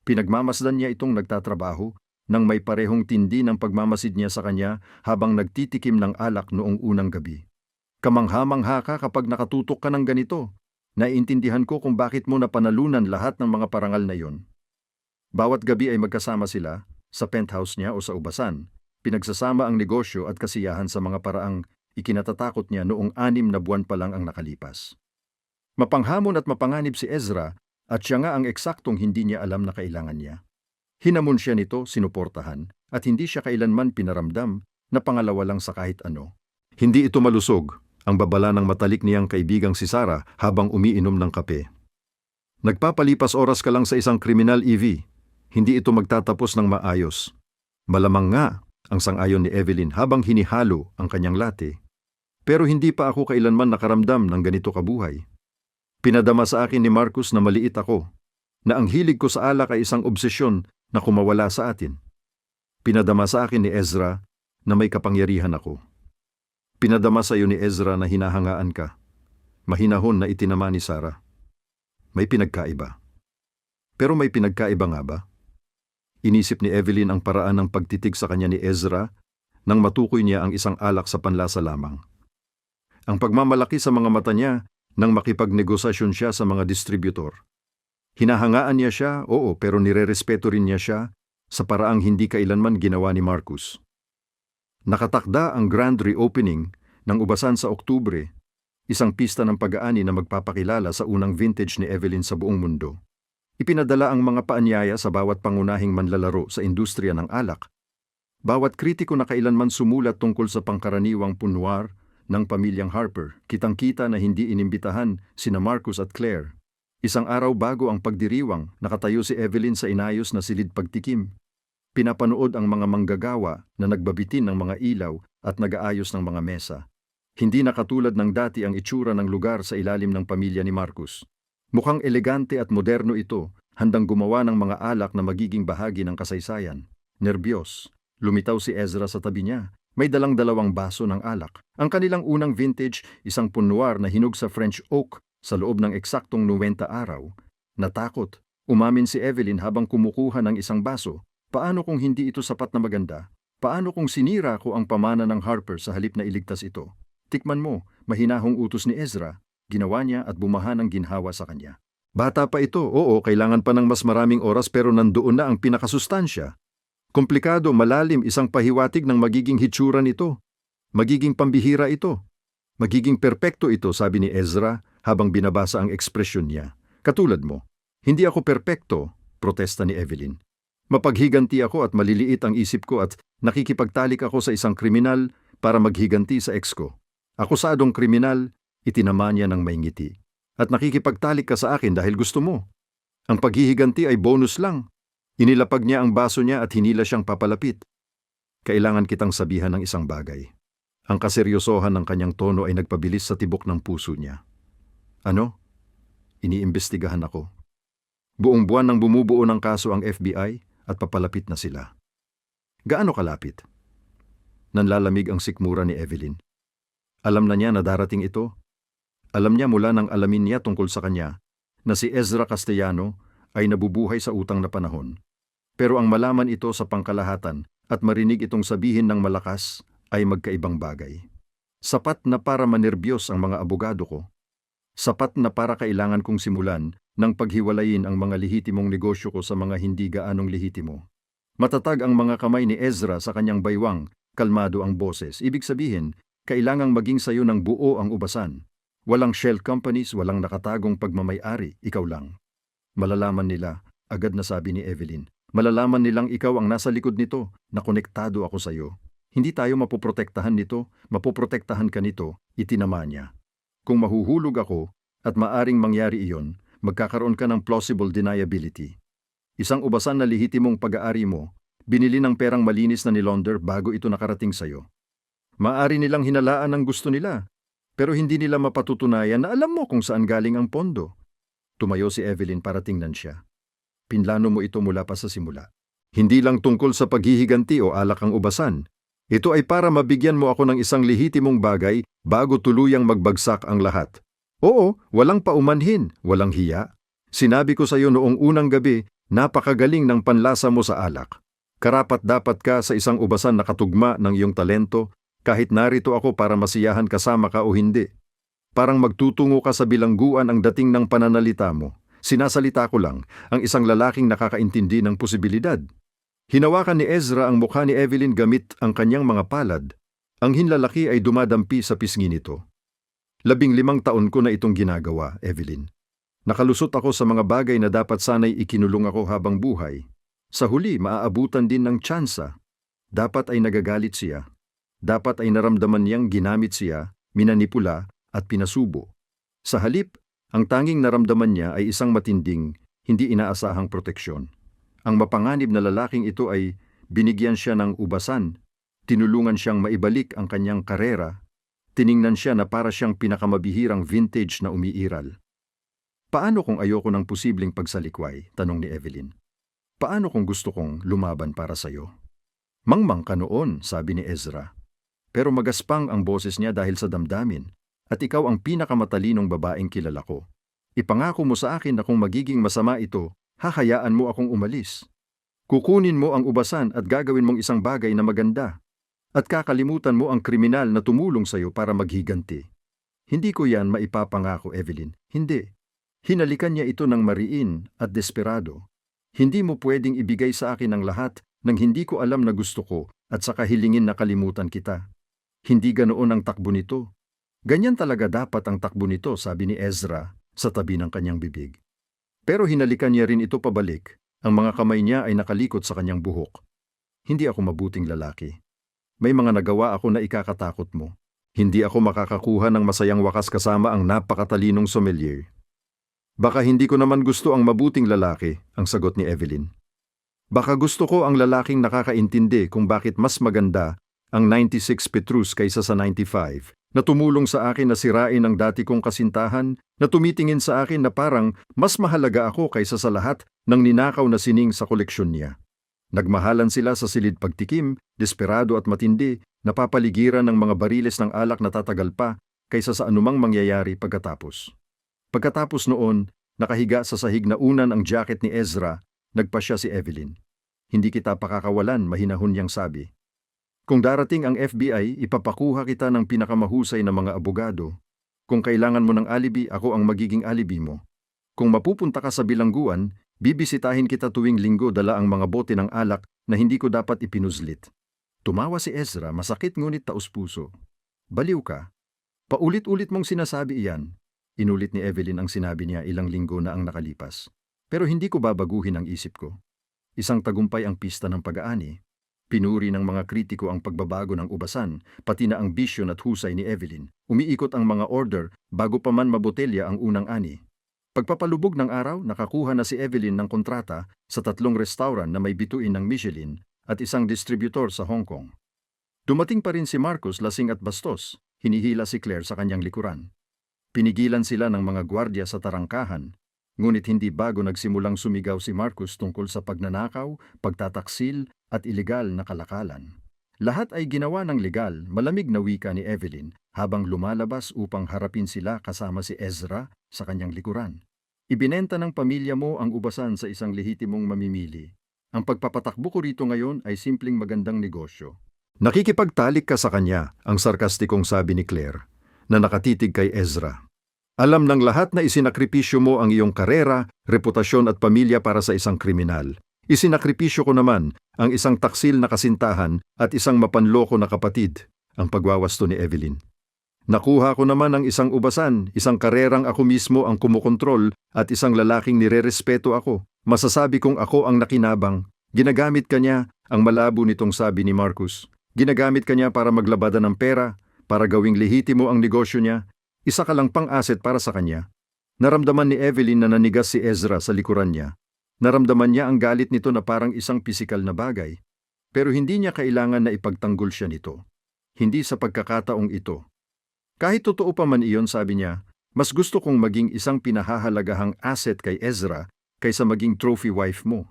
Pinagmamasdan niya itong nagtatrabaho nang may parehong tindi ng pagmamasid niya sa kanya habang nagtitikim ng alak noong unang gabi. Kamangha-mangha ka kapag nakatutok ka ng ganito. Naiintindihan ko kung bakit mo napanalunan lahat ng mga parangal na iyon. Bawat gabi ay magkasama sila, sa penthouse niya o sa ubasan. Pinagsasama ang negosyo at kasiyahan sa mga paraang ikinatatakot niya noong 6 na buwan pa lang ang nakalipas. Mapanghamon at mapanganib si Ezra at siya nga ang eksaktong hindi niya alam na kailangan niya. Hinamon siya nito, sinuportahan, at hindi siya kailanman pinaramdam na pangalawa lang sa kahit ano. Hindi ito malusog, ang babala ng matalik niyang kaibigang si Sarah habang umiinom ng kape. Nagpapalipas oras ka lang sa isang kriminal, Evie. Hindi ito magtatapos ng maayos. Malamang nga, ang sang-ayon ni Evelyn habang hinihalo ang kanyang latte. Pero hindi pa ako kailanman nakaramdam ng ganito kabuhay. Pinadama sa akin ni Marcus na maliit ako, na ang hilig ko sa alak ay isang obsesyon na kumawala sa atin. Pinadama sa akin ni Ezra na may kapangyarihan ako. Pinadama sa iyo ni Ezra na hinahangaan ka. Mahinahon na itinama ni Sarah. May pinagkaiba. Pero may pinagkaiba nga ba? Inisip ni Evelyn ang paraan ng pagtitig sa kanya ni Ezra nang matukoy niya ang isang alak sa panlasa lamang. Ang pagmamalaki sa mga mata niya nang makipagnegosasyon siya sa mga distributor. Hinahangaan niya siya, oo, pero nirerespeto rin niya siya sa paraang hindi kailanman ginawa ni Marcus. Nakatakda ang grand reopening ng ubasan sa Oktubre, isang pista ng pag-aani na magpapakilala sa unang vintage ni Evelyn sa buong mundo. Ipinadala ang mga paanyaya sa bawat pangunahing manlalaro sa industriya ng alak. Bawat kritiko na kailanman sumulat tungkol sa pangkaraniwang punwar ng pamilyang Harper, kitang-kita na hindi inimbitahan sina Marcus at Claire. Isang araw bago ang pagdiriwang, nakatayo si Evelyn sa inayos na silid pagtikim. Pinapanood ang mga manggagawa na nagbabitin ng mga ilaw at nag-aayos ng mga mesa. Hindi na katulad ng dati ang itsura ng lugar sa ilalim ng pamilya ni Marcus. Mukhang elegante at moderno ito, handang gumawa ng mga alak na magiging bahagi ng kasaysayan. Nerbiyos, lumitaw si Ezra sa tabi niya, May dalang dalawang baso ng alak. Ang kanilang unang vintage, isang punwar na hinog sa French oak sa loob ng eksaktong 90 araw. Natakot. Umamin si Evelyn habang kumukuha ng isang baso. Paano kung hindi ito sapat na maganda? Paano kung sinira ko ang pamana ng Harper sa halip na iligtas ito? Tikman mo, mahinahong utos ni Ezra. Ginawa niya at bumaha ng ginhawa sa kanya. Bata pa ito, oo, kailangan pa ng mas maraming oras pero nandoon na ang pinakasustansya. Komplikado, malalim, isang pahiwatig ng magiging hitsura nito. Magiging pambihira ito. Magiging perpekto ito, sabi ni Ezra habang binabasa ang ekspresyon niya. Katulad mo, hindi ako perpekto, protesta ni Evelyn. Mapaghiganti ako at maliliit ang isip ko at nakikipagtalik ako sa isang kriminal para maghiganti sa ex ko. Akusadong kriminal, itinama niya ng may ngiti. At nakikipagtalik ka sa akin dahil gusto mo. Ang paghihiganti ay bonus lang. Inilapag niya ang baso niya at hinila siyang papalapit. Kailangan kitang sabihan ng isang bagay. Ang kaseryosohan ng kanyang tono ay nagpabilis sa tibok ng puso niya. Ano? Iniimbestigahan ako. Buong buwan nang bumubuo ng kaso ang FBI at papalapit na sila. Gaano kalapit? Nanlalamig ang sikmura ni Evelyn. Alam na niya na darating ito. Alam niya mula nang alamin niya tungkol sa kanya na si Ezra Castellano ay nabubuhay sa utang na panahon. Pero ang malaman ito sa pangkalahatan at marinig itong sabihin ng malakas ay magkaibang bagay. Sapat na para manerbiyos ang mga abogado ko. Sapat na para kailangan kong simulan ng paghiwalayin ang mga lehitimong negosyo ko sa mga hindi gaanong lehitimo. Matatag ang mga kamay ni Ezra sa kanyang baywang, kalmado ang boses. Ibig sabihin, kailangang maging sayo ng buo ang ubasan. Walang shell companies, walang nakatagong pagmamay-ari, ikaw lang. Malalaman nila, agad na sabi ni Evelyn. Malalaman nilang ikaw ang nasa likod nito, na konektado ako sa iyo. Hindi tayo mapoprotektahan nito, mapoprotektahan ka nito, itinama niya. Kung mahuhulog ako, at maaring mangyari iyon, magkakaroon ka ng plausible deniability. Isang ubasan na lehitimong pag-aari mo, binili ng perang malinis na nilaunder bago ito nakarating sa iyo. Maaari nilang hinalaan ang gusto nila, pero hindi nila mapatutunayan na alam mo kung saan galing ang pondo. Tumayo si Evelyn para tingnan siya. Pinlano mo ito mula pa sa simula. Hindi lang tungkol sa paghihiganti o alak ang ubasan. Ito ay para mabigyan mo ako ng isang lehitimong bagay bago tuluyang magbagsak ang lahat. Oo, walang paumanhin, walang hiya. Sinabi ko sa iyo noong unang gabi, napakagaling ng panlasa mo sa alak. Karapat-dapat ka sa isang ubasan na katugma ng iyong talento, kahit narito ako para masiyahan kasama ka o hindi. Parang magtutungo ka sa bilangguan ang dating ng pananalita mo. Sinasalita ko lang, ang isang lalaking nakakaintindi ng posibilidad. Hinawakan ni Ezra ang mukha ni Evelyn gamit ang kanyang mga palad. Ang hinlalaki ay dumadampi sa pisngi nito. 15 taon ko na itong ginagawa, Evelyn. Nakalusot ako sa mga bagay na dapat sana'y ikinulong ako habang buhay. Sa huli, maaabutan din ng tsansa. Dapat ay nagagalit siya. Dapat ay naramdaman niyang ginamit siya, minanipula at pinasubo. Sa halip, ang tanging naramdaman niya ay isang matinding, hindi inaasahang proteksyon. Ang mapanganib na lalaking ito ay binigyan siya ng ubasan, tinulungan siyang maibalik ang kanyang karera, tiningnan siya na para siyang pinakamabihirang vintage na umiiral. Paano kung ayoko ng posibleng pagsalikway? Tanong ni Evelyn. Paano kung gusto kong lumaban para sa'yo? Mangmang ka noon, sabi ni Ezra. Pero magaspang ang boses niya dahil sa damdamin, at ikaw ang pinakamatalinong babaeng kilala ko. Ipangako mo sa akin na kung magiging masama ito, hahayaan mo akong umalis. Kukunin mo ang ubasan at gagawin mong isang bagay na maganda. At kakalimutan mo ang kriminal na tumulong sa iyo para maghiganti. Hindi ko yan maipapangako, Evelyn. Hindi. Hinalikan niya ito ng mariin at desperado. Hindi mo pwedeng ibigay sa akin ang lahat nang hindi ko alam na gusto ko at saka hilingin na kalimutan kita. Hindi ganoon ang takbo nito. Ganyan talaga dapat ang takbo nito, sabi ni Ezra sa tabi ng kanyang bibig. Pero hinalikan niya rin ito pabalik. Ang mga kamay niya ay nakalikot sa kanyang buhok. Hindi ako mabuting lalaki. May mga nagawa ako na ikakatakot mo. Hindi ako makakakuha ng masayang wakas kasama ang napakatalinong sommelier. Baka hindi ko naman gusto ang mabuting lalaki, ang sagot ni Evelyn. Baka gusto ko ang lalaking nakakaintindi kung bakit mas maganda ang 96 Petrus kaysa sa 95, na tumulong sa akin na sirain ang dati kong kasintahan, na tumitingin sa akin na parang mas mahalaga ako kaysa sa lahat ng ninakaw na sining sa koleksyon niya. Nagmahalan sila sa silid pagtikim, desperado at matindi, napapaligiran ng mga bariles ng alak na tatagal pa kaysa sa anumang mangyayari pagkatapos. Pagkatapos noon, nakahiga sa sahig na unan ang jacket ni Ezra, nagpasya si Evelyn. Hindi kita pakakawalan, mahinahon niyang sabi. Kung darating ang FBI, ipapakuha kita ng pinakamahusay na mga abogado. Kung kailangan mo ng alibi, ako ang magiging alibi mo. Kung mapupunta ka sa bilangguan, bibisitahin kita tuwing linggo dala ang mga bote ng alak na hindi ko dapat ipinuzlit. Tumawa si Ezra, masakit ngunit taus-puso. Baliw ka. Paulit-ulit mong sinasabi iyan. Inulit ni Evelyn ang sinabi niya ilang linggo na ang nakalipas. Pero hindi ko babaguhin ang isip ko. Isang tagumpay ang pista ng pag-aani. Pinuri ng mga kritiko ang pagbabago ng ubasan, pati na ang bisyon at husay ni Evelyn. Umiikot ang mga order bago pa man mabotelya ang unang ani. Pagpapalubog ng araw, nakakuha na si Evelyn ng kontrata sa 3 restaurant na may bituin ng Michelin at isang distributor sa Hong Kong. Dumating pa rin si Marcus lasing at bastos, hinihila si Claire sa kanyang likuran. Pinigilan sila ng mga gwardya sa tarangkahan, ngunit hindi bago nagsimulang sumigaw si Marcus tungkol sa pagnanakaw, pagtataksil at ilegal na kalakalan. Lahat ay ginawa ng legal, malamig na wika ni Evelyn habang lumalabas upang harapin sila kasama si Ezra sa kanyang likuran. Ibinenta ng pamilya mo ang ubasan sa isang lehitimong mamimili. Ang pagpapatakbo ko rito ngayon ay simpleng magandang negosyo. Nakikipagtalik ka sa kanya, ang sarkastikong sabi ni Claire, na nakatitig kay Ezra. Alam ng lahat na isinakripisyo mo ang iyong karera, reputasyon at pamilya para sa isang kriminal. Isinakripisyo ko naman ang isang taksil na kasintahan at isang mapanloko na kapatid, ang pagwawasto ni Evelyn. Nakuha ko naman ang isang ubasan, isang karerang ako mismo ang kumukontrol at isang lalaking nirerespeto ako. Masasabi kong ako ang nakinabang. Ginagamit ka niya, ang malabo nitong sabi ni Marcus. Ginagamit ka niya para maglabada ng pera, para gawing lehitimo ang negosyo niya. Isa ka lang pang-asset para sa kanya. Naramdaman ni Evelyn na nanigas si Ezra sa likuran niya. Naramdaman niya ang galit nito na parang isang pisikal na bagay. Pero hindi niya kailangan na ipagtanggol siya nito. Hindi sa pagkakataong ito. Kahit totoo pa man iyon, sabi niya, mas gusto kong maging isang pinahahalagahang asset kay Ezra kaysa maging trophy wife mo.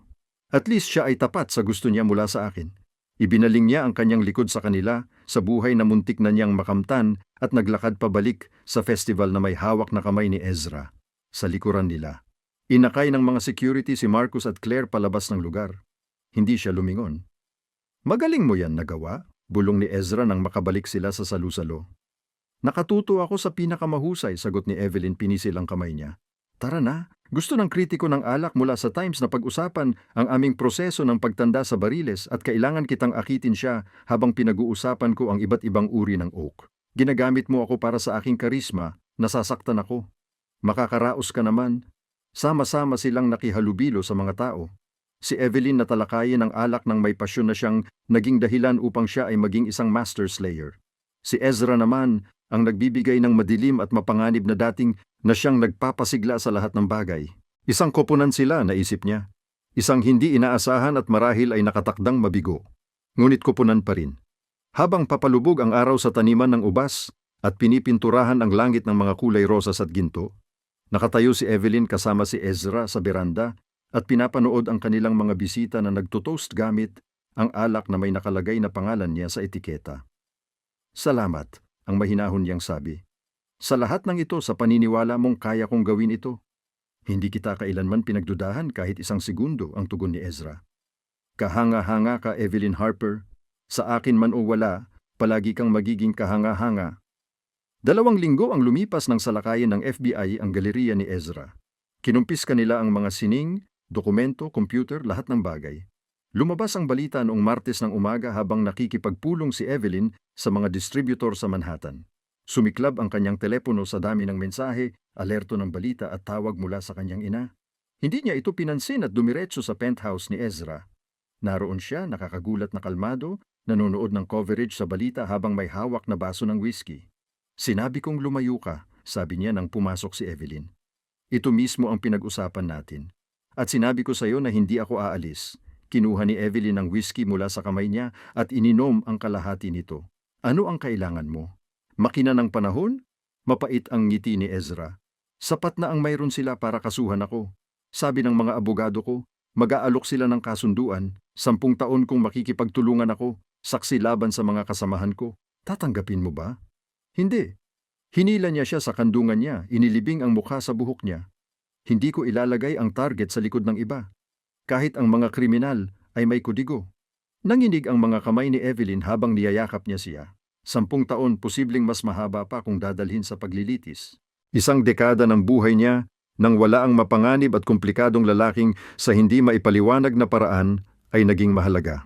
At least siya ay tapat sa gusto niya mula sa akin. Ibinaling niya ang kanyang likod sa kanila sa buhay na muntik na niyang makamtan at naglakad pabalik sa festival na may hawak na kamay ni Ezra. Sa likuran nila. Inakay ng mga security si Marcus at Claire palabas ng lugar. Hindi siya lumingon. Magaling mo yan nagawa, bulong ni Ezra nang makabalik sila sa salusalo. Nakatuto ako sa pinakamahusay, sagot ni Evelyn pinisil ang kamay niya. Tara na, gusto ng kritiko ng alak mula sa Times na pag-usapan ang aming proseso ng pagtanda sa bariles at kailangan kitang akitin siya habang pinag-uusapan ko ang iba't ibang uri ng oak. Ginagamit mo ako para sa aking karisma, nasasaktan ako. Makakaraos ka naman. Sama-sama silang nakihalubilo sa mga tao. Si Evelyn natalakayin ang alak ng may pasyon na siyang naging dahilan upang siya ay maging isang master slayer. Si Ezra naman ang nagbibigay ng madilim at mapanganib na dating na siyang nagpapasigla sa lahat ng bagay. Isang koponan sila, naisip niya. Isang hindi inaasahan at marahil ay nakatakdang mabigo. Ngunit koponan pa rin. Habang papalubog ang araw sa taniman ng ubas at pinipinturahan ang langit ng mga kulay rosas at ginto, nakatayo si Evelyn kasama si Ezra sa beranda at pinapanood ang kanilang mga bisita na nagtutoast gamit ang alak na may nakalagay na pangalan niya sa etiketa. Salamat, ang mahinahon niyang sabi. Sa lahat ng ito, sa paniniwala mong kaya kong gawin ito. Hindi kita kailanman pinagdudahan kahit isang segundo, ang tugon ni Ezra. Kahanga-hanga ka, Evelyn Harper. Sa akin man o wala, palagi kang magiging kahanga-hanga. 2 linggo ang lumipas ng salakayin ng FBI ang galeriya ni Ezra. Kinumpis kanila ang mga sining, dokumento, computer, lahat ng bagay. Lumabas ang balita noong Martes ng umaga habang nakikipagpulong si Evelyn sa mga distributor sa Manhattan. Sumiklab ang kanyang telepono sa dami ng mensahe, alerto ng balita at tawag mula sa kanyang ina. Hindi niya ito pinansin at dumiretso sa penthouse ni Ezra. Naroon siya, nakakagulat na kalmado, nanonood ng coverage sa balita habang may hawak na baso ng whiskey. Sinabi kong lumayo ka, sabi niya nang pumasok si Evelyn. Ito mismo ang pinag-usapan natin. At sinabi ko sa iyo na hindi ako aalis. Kinuha ni Evelyn ang whiskey mula sa kamay niya at ininom ang kalahati nito. Ano ang kailangan mo? Makina ng panahon? Mapait ang ngiti ni Ezra. Sapat na ang mayroon sila para kasuhan ako. Sabi ng mga abogado ko, mag-aalok sila ng kasunduan 10 taon kong makikipagtulungan ako, saksi laban sa mga kasamahan ko. Tatanggapin mo ba? Hindi. Hinila niya siya sa kandungan niya, inilibing ang mukha sa buhok niya. Hindi ko ilalagay ang target sa likod ng iba. Kahit ang mga kriminal ay may kudigo. Nanginig ang mga kamay ni Evelyn habang niyayakap niya siya. 10 taon posibleng mas mahaba pa kung dadalhin sa paglilitis. Isang dekada ng buhay niya nang wala ang mapanganib at komplikadong lalaking sa hindi maipaliwanag na paraan ay naging mahalaga.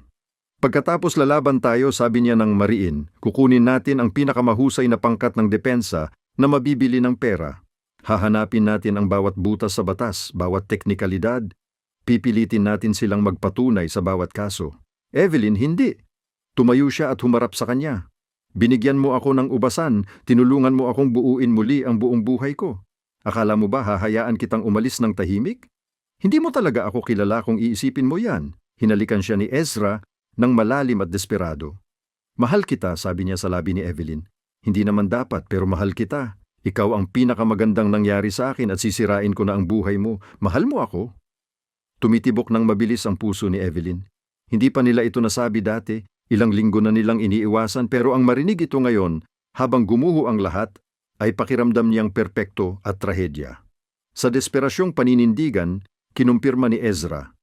Pagkatapos lalaban tayo, sabi niya ng mariin, kukunin natin ang pinakamahusay na pangkat ng depensa na mabibili ng pera. Hahanapin natin ang bawat butas sa batas, bawat teknikalidad. Pipilitin natin silang magpatunay sa bawat kaso. Evelyn, hindi. Tumayo siya at humarap sa kanya. Binigyan mo ako ng ubasan, tinulungan mo akong buuin muli ang buong buhay ko. Akala mo ba hahayaan kitang umalis ng tahimik? Hindi mo talaga ako kilala kung iisipin mo yan. Hinalikan siya ni Ezra ng malalim at desperado. Mahal kita, sabi niya sa labi ni Evelyn. Hindi naman dapat, pero mahal kita. Ikaw ang pinakamagandang nangyari sa akin at sisirain ko na ang buhay mo. Mahal mo ako? Tumitibok ng mabilis ang puso ni Evelyn. Hindi pa nila ito nasabi dati, ilang linggo na nilang iniiwasan, pero ang marinig ito ngayon, habang gumuho ang lahat, ay pakiramdam niyang perpekto at trahedya. Sa desperasyong paninindigan, kinumpirma ni Ezra,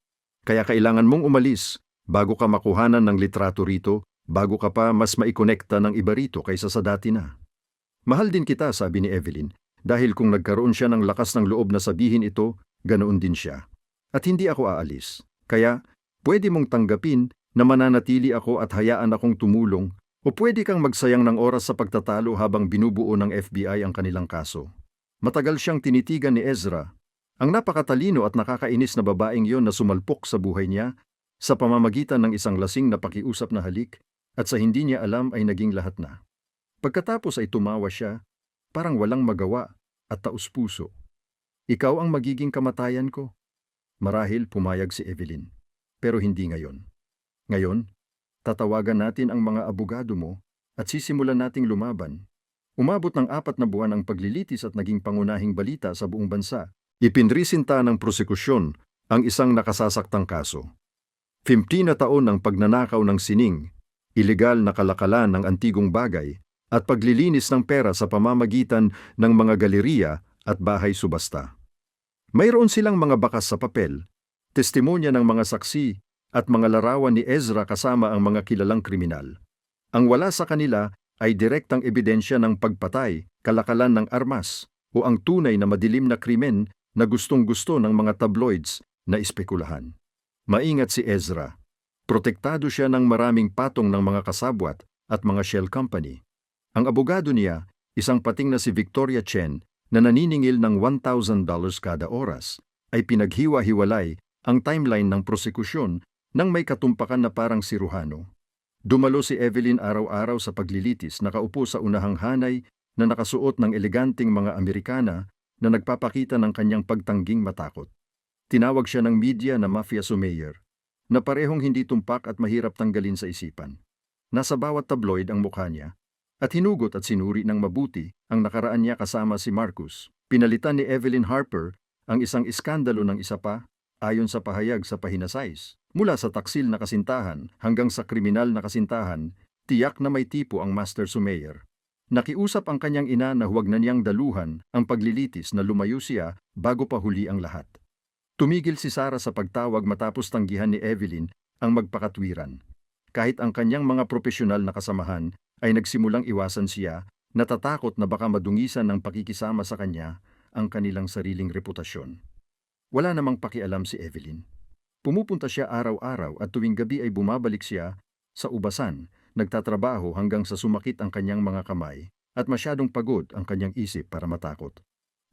kaya kailangan mong umalis bago ka makuhanan ng litrato rito, bago ka pa mas maikonekta ng iba rito kaysa sa dati na. Mahal din kita, sabi ni Evelyn, dahil kung nagkaroon siya ng lakas ng loob na sabihin ito, ganoon din siya. At hindi ako aalis. Kaya, pwede mong tanggapin na mananatili ako at hayaan akong tumulong, o pwede kang magsayang ng oras sa pagtatalo habang binubuo ng FBI ang kanilang kaso. Matagal siyang tinitigan ni Ezra, ang napakatalino at nakakainis na babaeng yon na sumalpok sa buhay niya sa pamamagitan ng isang lasing na pakiusap na halik at sa hindi niya alam ay naging lahat na. Pagkatapos ay tumawa siya, parang walang magawa at taus-puso. Ikaw ang magiging kamatayan ko. Marahil pumayag si Evelyn, pero hindi ngayon. Ngayon, tatawagan natin ang mga abogado mo at sisimulan nating lumaban. Umabot ng 4 na buwan ang paglilitis at naging pangunahing balita sa buong bansa. Ipinrisinta ng prosekusyon ang isang nakasasaktang kaso. 15 na taon ng pagnanakaw ng sining, ilegal na kalakalan ng antigong bagay, at paglilinis ng pera sa pamamagitan ng mga galeriya at bahay subasta. Mayroon silang mga bakas sa papel, testimonya ng mga saksi at mga larawan ni Ezra kasama ang mga kilalang kriminal. Ang wala sa kanila ay direktang ebidensya ng pagpatay, kalakalan ng armas, o ang tunay na madilim na krimen na gustong-gusto ng mga tabloids na espekulahan. Maingat si Ezra. Protektado siya ng maraming patong ng mga kasabwat at mga shell company. Ang abogado niya, isang pating na si Victoria Chen, na naniningil ng $1,000 kada oras, ay pinaghiwa-hiwalay ang timeline ng prosekusyon nang may katumpakan na parang siruhano. Dumalo si Evelyn araw-araw sa paglilitis, nakaupo sa unahang hanay na nakasuot ng eleganteng mga Amerikana na nagpapakita ng kanyang pagtangging matakot. Tinawag siya ng media na mafia sumayer, na parehong hindi tumpak at mahirap tanggalin sa isipan. Nasa bawat tabloid ang mukha niya, at hinugot at sinuri ng mabuti ang nakaraan niya kasama si Marcus. Pinalitan ni Evelyn Harper ang isang iskandalo ng isa pa, ayon sa pahayag sa Pahina 6. Mula sa taksil na kasintahan hanggang sa kriminal na kasintahan, tiyak na may tipo ang Master Sumayer. Nakiusap ang kanyang ina na huwag na niyang daluhan ang paglilitis na lumayo siya bago pa huli ang lahat. Tumigil si Sarah sa pagtawag matapos tanggihan ni Evelyn ang magpakatwiran. Kahit ang kanyang mga profesional na kasamahan ay nagsimulang iwasan siya, natatakot na baka madungisan ng pakikisama sa kanya ang kanilang sariling reputasyon. Wala namang pakialam si Evelyn. Pumupunta siya araw-araw at tuwing gabi ay bumabalik siya sa ubasan, nagtatrabaho hanggang sa sumakit ang kanyang mga kamay at masyadong pagod ang kanyang isip para matakot.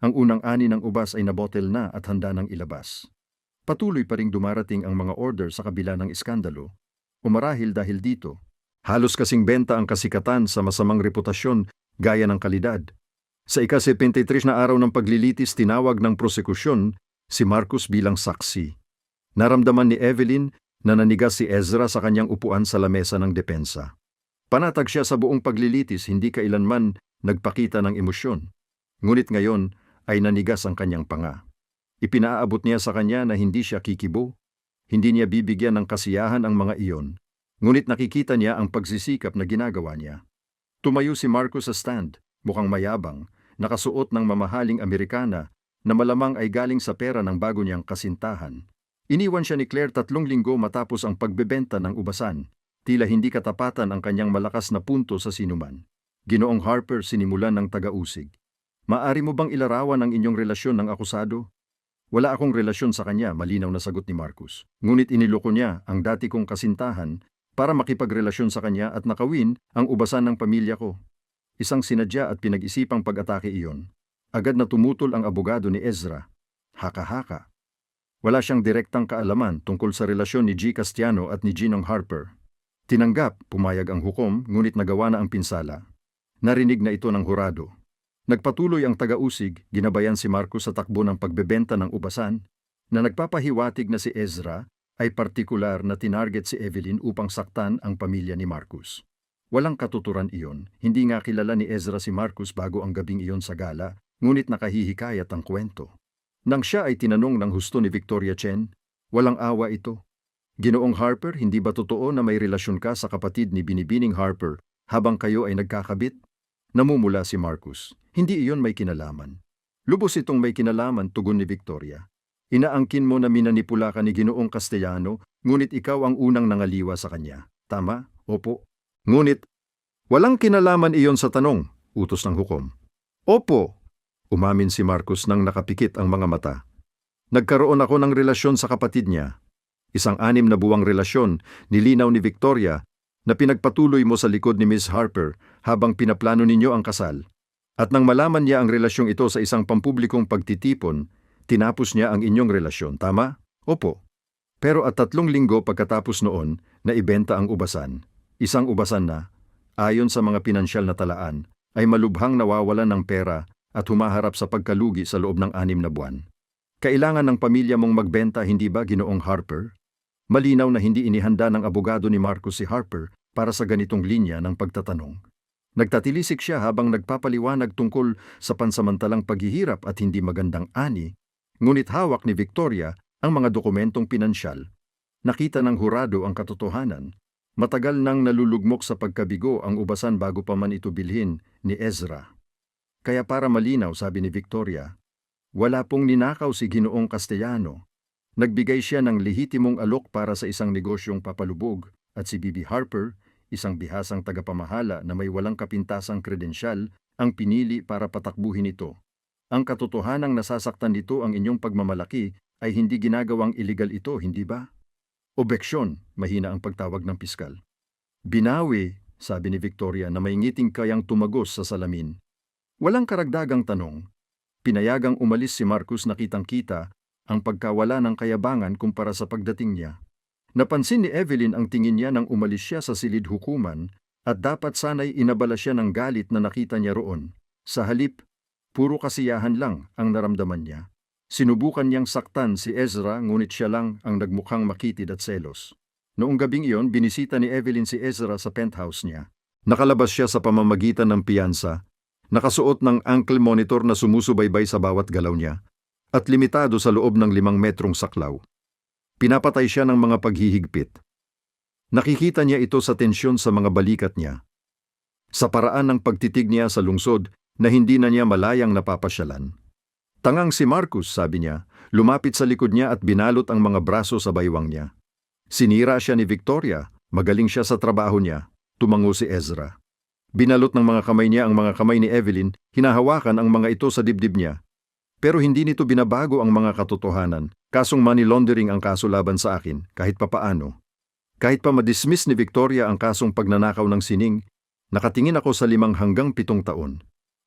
Ang unang ani ng ubas ay nabotel na at handa ng ilabas. Patuloy pa ring dumarating ang mga order sa kabila ng iskandalo. Umarahil dahil dito, halos kasing benta ang kasikatan sa masamang reputasyon gaya ng kalidad. Sa ika-73 na araw ng paglilitis, tinawag ng prosekusyon si Marcus bilang saksi. Naramdaman ni Evelyn na nanigas si Ezra sa kanyang upuan sa lamesa ng depensa. Panatag siya sa buong paglilitis, hindi kailanman nagpakita ng emosyon. Ngunit ngayon ay nanigas ang kanyang panga. Ipinaabot niya sa kanya na hindi siya kikibo, Hindi niya bibigyan ng kasiyahan ang mga iyon, ngunit nakikita niya ang pagsisikap na ginagawa niya. Tumayo si Marcus sa stand, mukhang mayabang, nakasuot ng mamahaling Amerikana na malamang ay galing sa pera ng bago niyang kasintahan. Iniwan siya ni Claire 3 linggo matapos ang pagbebenta ng ubasan. Tila hindi katapatan ang kanyang malakas na punto sa sinuman. Ginoong Harper, sinimulan ng taga-usig. Maari mo bang ilarawan ang inyong relasyon ng akusado? Wala akong relasyon sa kanya, malinaw na sagot ni Marcus. Ngunit iniloko niya ang dati kong kasintahan para makipagrelasyon sa kanya at nakawin ang ubasan ng pamilya ko. Isang sinadya at pinag-isipang pag-atake iyon. Agad na tumutol ang abogado ni Ezra. Haka-haka. Wala siyang direktang kaalaman tungkol sa relasyon ni G. Castiano at ni Ginong Harper. Tinanggap, pumayag ang hukom, ngunit nagawa na ang pinsala. Narinig na ito ng hurado. Nagpatuloy ang taga-usig, ginabayan si Marcus sa takbo ng pagbebenta ng ubasan, na nagpapahiwatig na si Ezra ay partikular na tinarget si Evelyn upang saktan ang pamilya ni Marcus. Walang katuturan iyon, hindi nga kilala ni Ezra si Marcus bago ang gabing iyon sa gala, ngunit nakahihikayat ang kwento. Nang siya ay tinanong ng husto ni Victoria Chen, walang awa ito. Ginoong Harper, hindi ba totoo na may relasyon ka sa kapatid ni Binibining Harper habang kayo ay nagkakabit? Namumula si Marcus. Hindi iyon may kinalaman. Lubos itong may kinalaman, tugon ni Victoria. Inaangkin mo na minanipula ka ni Ginoong Castellano, ngunit ikaw ang unang nangaliwa sa kanya. Tama? Opo. Ngunit, walang kinalaman iyon sa tanong, utos ng hukom. Opo, umamin si Marcus nang nakapikit ang mga mata. Nagkaroon ako ng relasyon sa kapatid niya. Isang 6 na buwang relasyon, nilinaw ni Victoria, na pinagpatuloy mo sa likod ni Miss Harper habang pinaplano ninyo ang kasal. At nang malaman niya ang relasyong ito sa isang pampublikong pagtitipon, tinapos niya ang inyong relasyon, tama? Opo. Pero at 3 linggo pagkatapos noon, naibenta ang ubasan. Isang ubasan na, ayon sa mga pinansyal na talaan, ay malubhang nawawalan ng pera at humaharap sa pagkalugi sa loob ng 6 na buwan. Kailangan ng pamilya mong magbenta, hindi ba, Ginoong Harper? Malinaw na hindi inihanda ng abogado ni Marcus si Harper para sa ganitong linya ng pagtatanong. Nagtatilisik siya habang nagpapaliwanag tungkol sa pansamantalang paghihirap at hindi magandang ani, ngunit hawak ni Victoria ang mga dokumentong pinansyal. Nakita ng hurado ang katotohanan. Matagal nang nalulugmok sa pagkabigo ang ubasan bago pa man ito bilhin ni Ezra. Kaya para malinaw, sabi ni Victoria, wala pong ninakaw si Ginoong Castellano. Nagbigay siya ng lehitimong alok para sa isang negosyong papalubog at si Bibi Harper, isang bihasang tagapamahala na may walang kapintasang kredensyal, ang pinili para patakbuhin ito. Ang katotohanang nasasaktan nito ang inyong pagmamalaki ay hindi ginagawang iligal ito, hindi ba? Objeksyon, mahina ang pagtawag ng piskal. Binawi, sabi ni Victoria na may ngiting kayang tumagos sa salamin. Walang karagdagang tanong. Pinayagang umalis si Marcus na kitang-kita ang pagkawala ng kayabangan kumpara sa pagdating niya. Napansin ni Evelyn ang tingin niya nang umalis siya sa silid hukuman at dapat sana'y inabala siya ng galit na nakita niya roon. Sa halip, puro kasiyahan lang ang naramdaman niya. Sinubukan niyang saktan si Ezra ngunit siya lang ang nagmukhang makitid at selos. Noong gabing iyon, binisita ni Evelyn si Ezra sa penthouse niya. Nakalabas siya sa pamamagitan ng piyansa, nakasuot ng ankle monitor na sumusubaybay sa bawat galaw niya, at limitado sa loob ng 5 metrong saklaw. Pinapatay siya ng mga paghihigpit. Nakikita niya ito sa tensyon sa mga balikat niya. Sa paraan ng pagtitig niya sa lungsod na hindi na niya malayang napapasyalan. Tangang si Marcus, sabi niya, lumapit sa likod niya at binalot ang mga braso sa baywang niya. Sinira siya ni Victoria, magaling siya sa trabaho niya, tumango si Ezra. Binalot ng mga kamay niya ang mga kamay ni Evelyn, hinahawakan ang mga ito sa dibdib niya. Pero hindi nito binabago ang mga katotohanan, kasong money laundering ang kaso laban sa akin, kahit papaano. Kahit pa madismiss ni Victoria ang kasong pagnanakaw ng sining, nakatingin ako sa 5 hanggang 7 taon.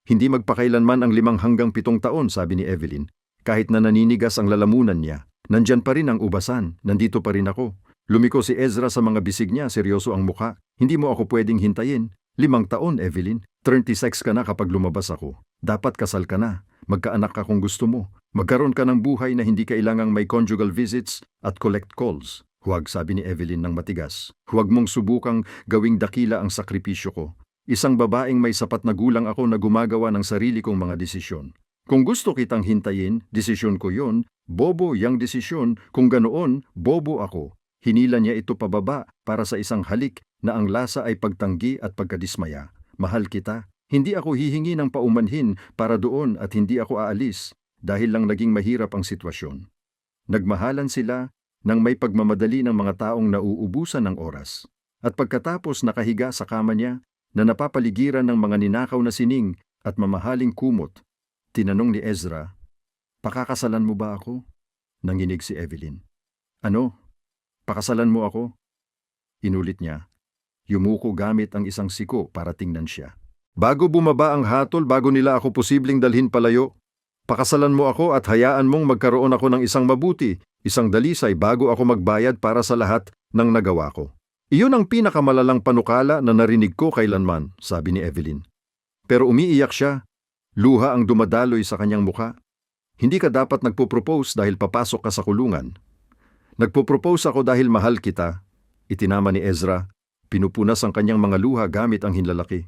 Hindi magpakailanman ang 5 hanggang 7 taon, sabi ni Evelyn. Kahit na naninigas ang lalamunan niya, nandyan pa rin ang ubasan, nandito pa rin ako. Lumiko si Ezra sa mga bisig niya, seryoso ang mukha. Hindi mo ako pwedeng hintayin. 5 taon, Evelyn. 36 ka na kapag lumabas ako. Dapat kasal ka na. Magkaanak ka kung gusto mo. Magkaroon ka ng buhay na hindi kailangang may conjugal visits at collect calls. Huwag, sabi ni Evelyn ng matigas. Huwag mong subukang gawing dakila ang sakripisyo ko. Isang babaeng may sapat na gulang ako na gumagawa ng sarili kong mga desisyon. Kung gusto kitang hintayin, desisyon ko yon, Bobo yang desisyon, kung ganoon, bobo ako. Hinila niya ito pababa para sa isang halik na ang lasa ay pagtanggi at pagkadismaya. Mahal kita. Hindi ako hihingi ng paumanhin para doon at hindi ako aalis dahil lang naging mahirap ang sitwasyon. Nagmahalan sila nang may pagmamadali ng mga taong nauubusan ng oras. At pagkatapos nakahiga sa kama niya na napapaligiran ng mga ninakaw na sining at mamahaling kumot, tinanong ni Ezra, "Pakakasalan mo ba ako?" Nanginig si Evelyn. "Ano? Pakasalan mo ako?" Inulit niya. Yumuko gamit ang isang siko para tingnan siya. "Bago bumaba ang hatol, bago nila ako posibleng dalhin palayo, pakasalan mo ako at hayaan mong magkaroon ako ng isang mabuti, isang dalisay bago ako magbayad para sa lahat ng nagawa ko." "Iyon ang pinakamalalang panukala na narinig ko kailanman," sabi ni Evelyn. Pero umiiyak siya. Luha ang dumadaloy sa kanyang mukha. "Hindi ka dapat nagpo-propose dahil papasok ka sa kulungan. Nagpo-propose ako dahil mahal kita," itinama ni Ezra. Pinupunas ang kanyang mga luha gamit ang hinlalaki.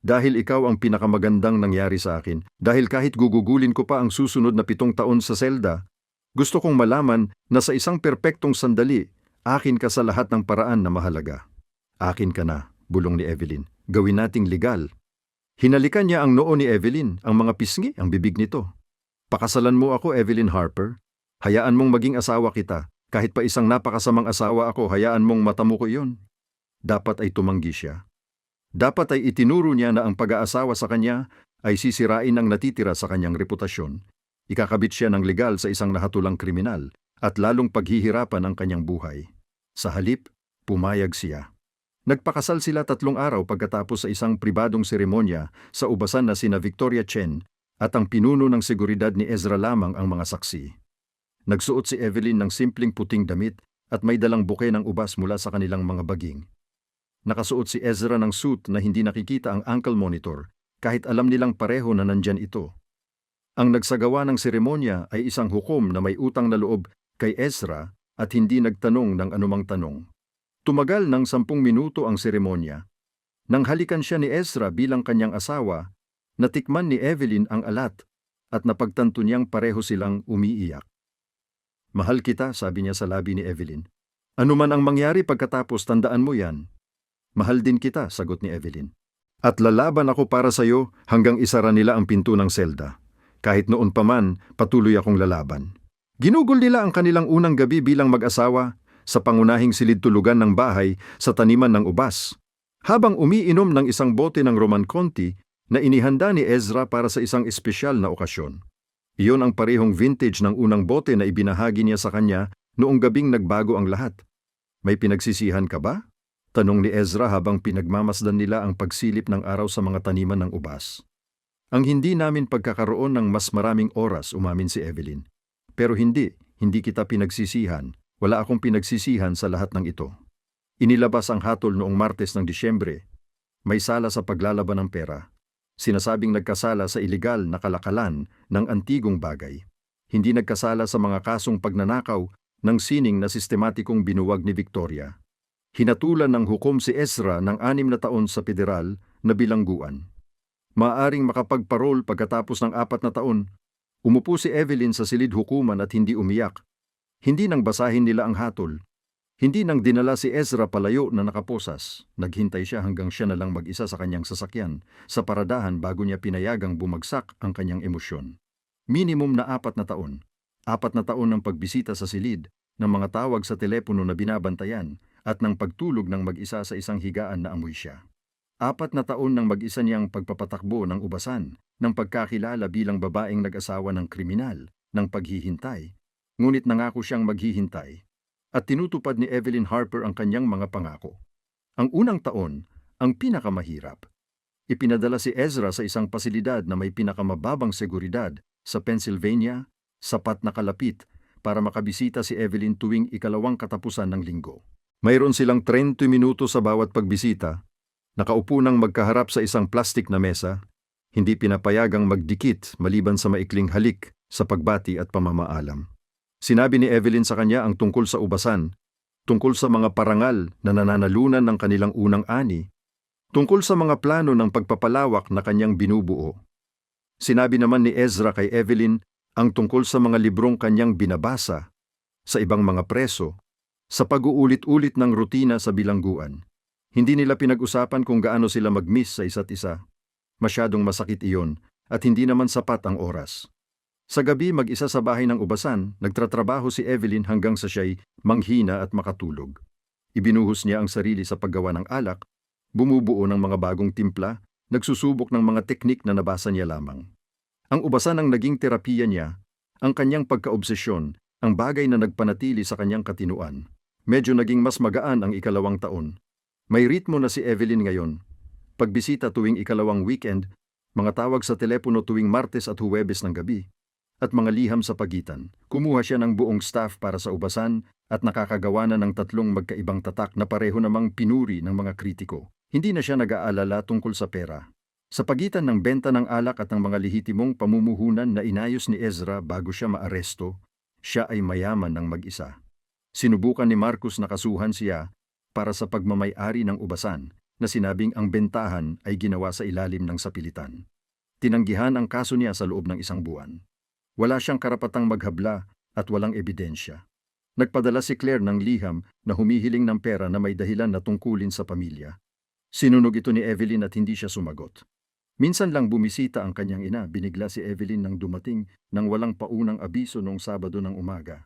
"Dahil ikaw ang pinakamagandang nangyari sa akin. Dahil kahit gugugulin ko pa ang susunod na 7 taon sa selda, gusto kong malaman na sa isang perpektong sandali, akin ka sa lahat ng paraan na mahalaga." "Akin ka na," bulong ni Evelyn. "Gawin nating legal." Hinalikan niya ang noo ni Evelyn, ang mga pisngi, ang bibig nito. "Pakasalan mo ako, Evelyn Harper. Hayaan mong maging asawa kita. Kahit pa isang napakasamang asawa ako, hayaan mong matamo ko iyon." Dapat ay tumanggi siya. Dapat ay itinuro niya na ang pag-aasawa sa kanya ay sisirain ang natitira sa kanyang reputasyon. Ikakabit siya ng legal sa isang nahatulang kriminal at lalong paghihirapan ang kanyang buhay. Sa halip, pumayag siya. Nagpakasal sila 3 araw pagkatapos sa isang pribadong seremonya sa ubasan na sina Victoria Chen at ang pinuno ng seguridad ni Ezra lamang ang mga saksi. Nagsuot si Evelyn ng simpleng puting damit at may dalang buke ng ubas mula sa kanilang mga baging. Nakasuot si Ezra ng suit na hindi nakikita ang ankle monitor kahit alam nilang pareho na nandyan ito. Ang nagsagawa ng seremonya ay isang hukom na may utang na loob kay Ezra at hindi nagtanong ng anumang tanong. Tumagal ng 10 minuto ang seremonya. Nang halikan siya ni Ezra bilang kanyang asawa, natikman ni Evelyn ang alat at napagtanto niyang pareho silang umiiyak. "Mahal kita," sabi niya sa labi ni Evelyn. "Ano man ang mangyari pagkatapos, tandaan mo yan." "Mahal din kita," sagot ni Evelyn. "At lalaban ako para sa iyo hanggang isara nila ang pinto ng selda. Kahit noon pa man, patuloy akong lalaban." Ginugol nila ang kanilang unang gabi bilang mag-asawa sa pangunahing silid-tulugan ng bahay sa taniman ng ubas. Habang umiinom ng isang bote ng Roman Conti na inihanda ni Ezra para sa isang espesyal na okasyon. Iyon ang parehong vintage ng unang bote na ibinahagi niya sa kanya noong gabing nagbago ang lahat. "May pinagsisihan ka ba?" tanong ni Ezra habang pinagmamasdan nila ang pagsilip ng araw sa mga taniman ng ubas. "Ang hindi namin pagkakaroon ng mas maraming oras," umamin si Evelyn. "Pero hindi kita pinagsisihan. Wala akong pinagsisihan sa lahat ng ito." Inilabas ang hatol noong Martes ng Disyembre. May sala sa paglalaban ng pera. Sinasabing nagkasala sa ilegal na kalakalan ng antigong bagay. Hindi nagkasala sa mga kasong pagnanakaw ng sining na sistematikong binuwag ni Victoria. Hinatulan ng hukom si Ezra ng 6 na taon sa federal na bilangguan. Maaring makapagparol pagkatapos ng 4 na taon. Umupo si Evelyn sa silid hukuman at hindi umiyak. Hindi nang basahin nila ang hatol. Hindi nang dinala si Ezra palayo na nakaposas. Naghintay siya hanggang siya na lang mag-isa sa kanyang sasakyan sa paradahan bago niya pinayagang bumagsak ang kanyang emosyon. Minimum na 4 na taon. 4 na taon ng pagbisita sa silid, ng mga tawag sa telepono na binabantayan, at ng pagtulog ng mag-isa sa isang higaan na amoy siya. 4 na taon ng mag-isa niyang pagpapatakbo ng ubasan, ng pagkakilala bilang babaeng nag-asawa ng kriminal, ng paghihintay. Ngunit nangako siyang maghihintay. At tinutupad ni Evelyn Harper ang kanyang mga pangako. Ang unang taon, ang pinakamahirap. Ipinadala si Ezra sa isang pasilidad na may pinakamababang seguridad sa Pennsylvania, sapat na kalapit para makabisita si Evelyn tuwing ikalawang katapusan ng linggo. Mayroon silang 30 minuto sa bawat pagbisita. Nakaupo nang magkaharap sa isang plastik na mesa, hindi pinapayagang magdikit maliban sa maikling halik sa pagbati at pamamaalam. Sinabi ni Evelyn sa kanya ang tungkol sa ubasan, tungkol sa mga parangal na nananalunan ng kanilang unang ani, tungkol sa mga plano ng pagpapalawak na kanyang binubuo. Sinabi naman ni Ezra kay Evelyn ang tungkol sa mga librong kanyang binabasa, sa ibang mga preso, sa pag-uulit-ulit ng rutina sa bilangguan. Hindi nila pinag-usapan kung gaano sila mag-miss sa isa't isa. Masyadong masakit iyon at hindi naman sapat ang oras. Sa gabi mag-isa sa bahay ng ubasan, nagtratrabaho si Evelyn hanggang sa siya'y manghina at makatulog. Ibinuhos niya ang sarili sa paggawa ng alak, bumubuo ng mga bagong timpla, nagsusubok ng mga teknik na nabasa niya lamang. Ang ubasan ang naging terapiya niya, ang kanyang pagkaobsesyon, ang bagay na nagpanatili sa kanyang katinuan. Medyo naging mas magaan ang ikalawang taon. May ritmo na si Evelyn ngayon. Pagbisita tuwing ikalawang weekend, mga tawag sa telepono tuwing Martes at Huwebes ng gabi, at mga liham sa pagitan. Kumuha siya ng buong staff para sa ubasan at nakakagawa na ng 3 magkaibang tatak na pareho namang pinuri ng mga kritiko. Hindi na siya nag-aalala tungkol sa pera. Sa pagitan ng benta ng alak at ng mga lehitimong pamumuhunan na inayos ni Ezra bago siya maaresto, siya ay mayaman ng mag-isa. Sinubukan ni Marcos na kasuhan siya para sa pagmamay-ari ng ubasan na sinabing ang bentahan ay ginawa sa ilalim ng sapilitan. Tinanggihan ang kaso niya sa loob ng 1 buwan. Wala siyang karapatang maghabla at walang ebidensya. Nagpadala si Claire ng liham na humihiling ng pera na may dahilan na tungkulin sa pamilya. Sinunog ito ni Evelyn at hindi siya sumagot. Minsan lang bumisita ang kanyang ina, binigla si Evelyn nang dumating nang walang paunang abiso noong Sabado ng umaga.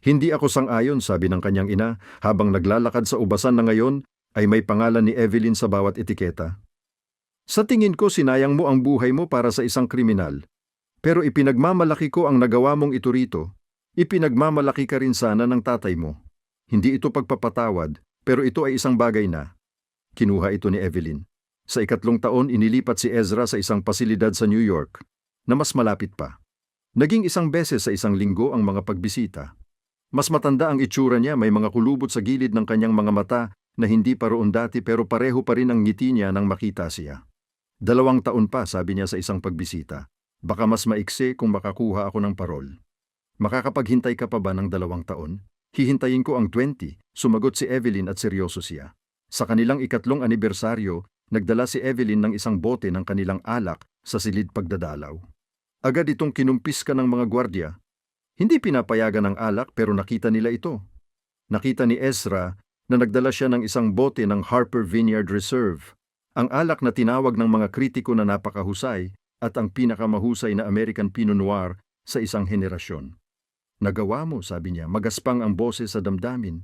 Hindi ako sang-ayon, sabi ng kanyang ina, habang naglalakad sa ubasan na ngayon ay may pangalan ni Evelyn sa bawat etiketa. Sa tingin ko sinayang mo ang buhay mo para sa isang kriminal. Pero ipinagmamalaki ko ang nagawa mong ito rito. Ipinagmamalaki ka rin sana ng tatay mo. Hindi ito pagpapatawad, pero ito ay isang bagay na. Kinuha ito ni Evelyn. Sa 2 taon inilipat si Ezra sa isang pasilidad sa New York, na mas malapit pa. Naging 1 beses sa 1 linggo ang mga pagbisita. Mas matanda ang itsura niya, may mga kulubot sa gilid ng kanyang mga mata na hindi pa roon dati pero pareho pa rin ang ngiti niya nang makita siya. 2 taon pa, sabi niya sa isang pagbisita. Baka mas maiksi kung makakuha ako ng parol. Makakapaghintay ka pa ba ng 2 taon? Hihintayin ko ang 20, sumagot si Evelyn at seryoso siya. Sa kanilang 3 anibersaryo, nagdala si Evelyn ng 1 bote ng kanilang alak sa silid pagdadalaw. Agad itong kinumpiska ng mga gwardya. Hindi pinapayagan ng alak pero nakita nila ito. Nakita ni Ezra na nagdala siya ng 1 bote ng Harper Vineyard Reserve, ang alak na tinawag ng mga kritiko na napakahusay at ang pinakamahusay na American Pinot Noir sa isang henerasyon. Nagawa mo, sabi niya, magaspang ang boses sa damdamin.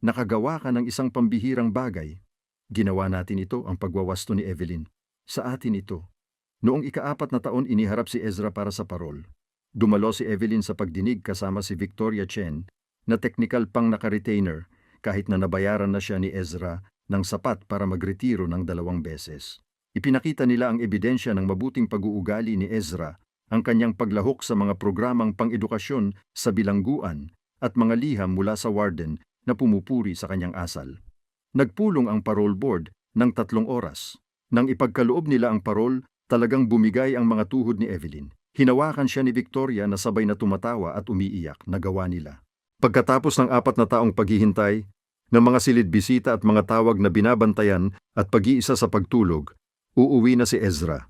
Nakagawa ka ng isang pambihirang bagay. Ginawa natin ito, ang pagwawasto ni Evelyn. Sa atin ito. Noong 4 na taon iniharap si Ezra para sa parol. Dumalo si Evelyn sa pagdinig kasama si Victoria Chen na technical pang naka-retainer kahit na nabayaran na siya ni Ezra ng sapat para magretiro ng 2 beses. Ipinakita nila ang ebidensya ng mabuting pag-uugali ni Ezra, ang kanyang paglahok sa mga programang pang-edukasyon sa bilangguan at mga liham mula sa warden na pumupuri sa kanyang asal. Nagpulong ang parole board ng 3 oras. Nang ipagkaloob nila ang parol, talagang bumigay ang mga tuhod ni Evelyn. Hinawakan siya ni Victoria na sabay na tumatawa at umiiyak, nagawa nila. Pagkatapos ng 4 na taong paghihintay, ng mga silid bisita at mga tawag na binabantayan at pag-iisa sa pagtulog, uuwi na si Ezra.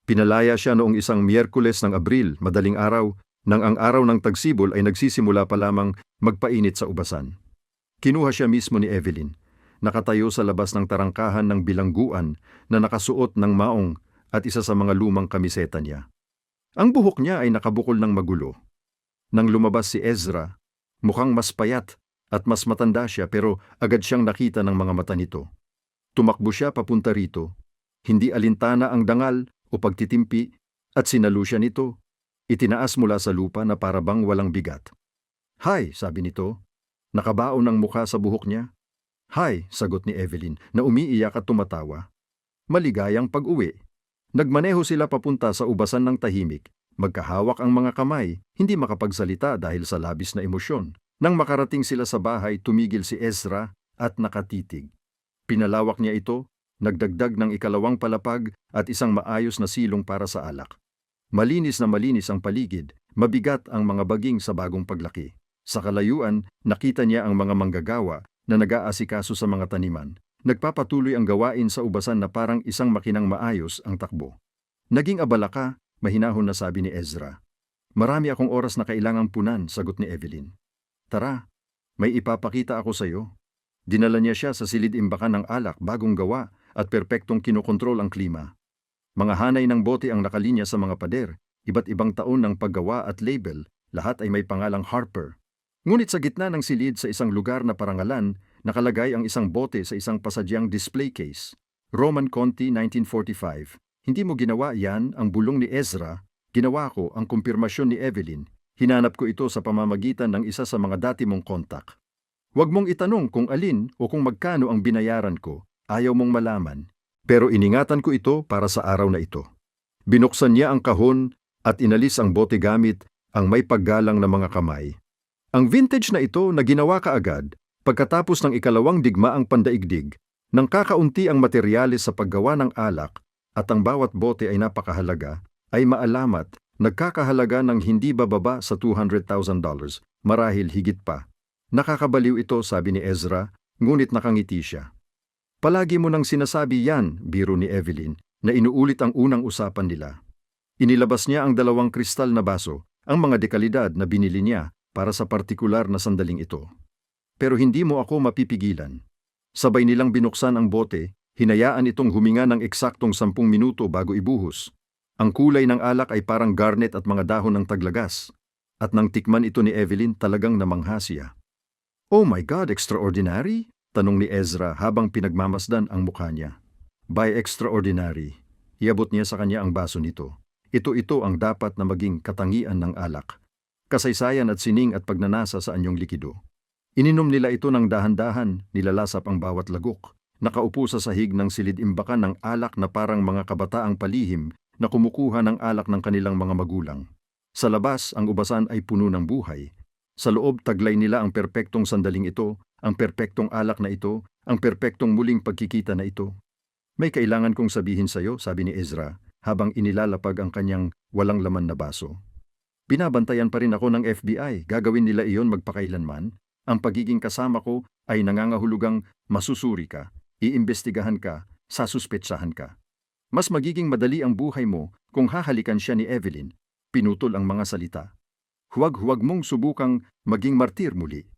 Pinalaya siya noong 1 Miyerkules ng Abril, madaling araw, nang ang araw ng tagsibol ay nagsisimula pa lamang magpainit sa ubasan. Kinuha siya mismo ni Evelyn. Nakatayo sa labas ng tarangkahan ng bilangguan na nakasuot ng maong at isa sa mga lumang kamiseta niya. Ang buhok niya ay nakabukol ng magulo. Nang lumabas si Ezra, mukhang mas payat at mas matanda siya pero agad siyang nakita ng mga mata nito. Tumakbo siya papunta rito. Hindi alintana ang dangal o pagtitimpi at sinalo siya nito. Itinaas mula sa lupa na parabang walang bigat. "Hi," sabi nito. Nakabaon ng mukha sa buhok niya. "Hi," sagot ni Evelyn na umiiyak at tumatawa. Maligayang pag-uwi. Nagmaneho sila papunta sa ubasan ng tahimik. Magkahawak ang mga kamay, hindi makapagsalita dahil sa labis na emosyon. Nang makarating sila sa bahay, tumigil si Ezra at nakatitig. Pinalawak niya ito, nagdagdag ng 2 palapag at isang maayos na silong para sa alak. Malinis na malinis ang paligid, mabigat ang mga baging sa bagong paglaki. Sa kalayuan, nakita niya ang mga manggagawa na nag-aasikaso sa mga taniman. Nagpapatuloy ang gawain sa ubasan na parang isang makinang maayos ang takbo. "Naging abala ka," mahinahon na sabi ni Ezra. Marami akong oras na kailangang punan, sagot ni Evelyn. Tara, may ipapakita ako sa iyo. Dinala niya siya sa silid-imbakan ng alak, bagong gawa at perpektong kinokontrol ang klima. Mga hanay ng bote ang nakalinya sa mga pader, iba't ibang taon ng paggawa at label, lahat ay may pangalang Harper. Ngunit sa gitna ng silid sa isang lugar na parangalan, nakalagay ang isang bote sa isang pasadyang display case. Roman Conti, 1945. Hindi mo ginawa yan, ang bulong ni Ezra. Ginawa ko ang kumpirmasyon ni Evelyn. Hinanap ko ito sa pamamagitan ng isa sa mga dati mong kontak. Huwag mong itanong kung alin o kung magkano ang binayaran ko. Ayaw mong malaman. Pero iningatan ko ito para sa araw na ito. Binuksan niya ang kahon at inalis ang bote gamit ang may paggalang na mga kamay. Ang vintage na ito na ginawa kaagad pagkatapos ng ikalawang digmaang pandaigdig, nang kakaunti ang materyales sa paggawa ng alak at ang bawat bote ay napakahalaga, ay maalamat, nagkakahalaga ng hindi bababa sa $200,000, marahil higit pa. Nakakabaliw ito, sabi ni Ezra, ngunit nakangiti siya. Palagi mo nang sinasabi yan, biro ni Evelyn, na inuulit ang unang usapan nila. Inilabas niya ang 2 kristal na baso, ang mga dekalidad na binili niya para sa partikular na sandaling ito. Pero hindi mo ako mapipigilan. Sabay nilang binuksan ang bote, hinayaan itong huminga ng eksaktong 10 minuto bago ibuhos. Ang kulay ng alak ay parang garnet at mga dahon ng taglagas. At nang tikman ito ni Evelyn, talagang namangha siya. Oh my God, extraordinary? Tanong ni Ezra habang pinagmamasdan ang mukha niya. By extraordinary, iabot niya sa kanya ang baso nito. Ito ang dapat na maging katangian ng alak. Kasaysayan at sining at pagnanasa sa anyong likido. Ininom nila ito ng dahan-dahan, nilalasap ang bawat lagok. Nakaupo sa sahig ng silid-imbakan ng alak na parang mga kabataang palihim na kumukuha ng alak ng kanilang mga magulang. Sa labas, ang ubasan ay puno ng buhay. Sa loob, taglay nila ang perpektong sandaling ito, ang perpektong alak na ito, ang perpektong muling pagkikita na ito. May kailangan kong sabihin sa iyo, sabi ni Ezra, habang inilalapag ang kanyang walang laman na baso. Binabantayan pa rin ako ng FBI, gagawin nila iyon magpakailanman. Ang pagiging kasama ko ay nangangahulugang masusuri ka, iimbestigahan ka, sasuspetsahan ka. Mas magiging madali ang buhay mo kung hahalikan siya ni Evelyn, pinutol ang mga salita. Huwag mong subukang maging martir muli.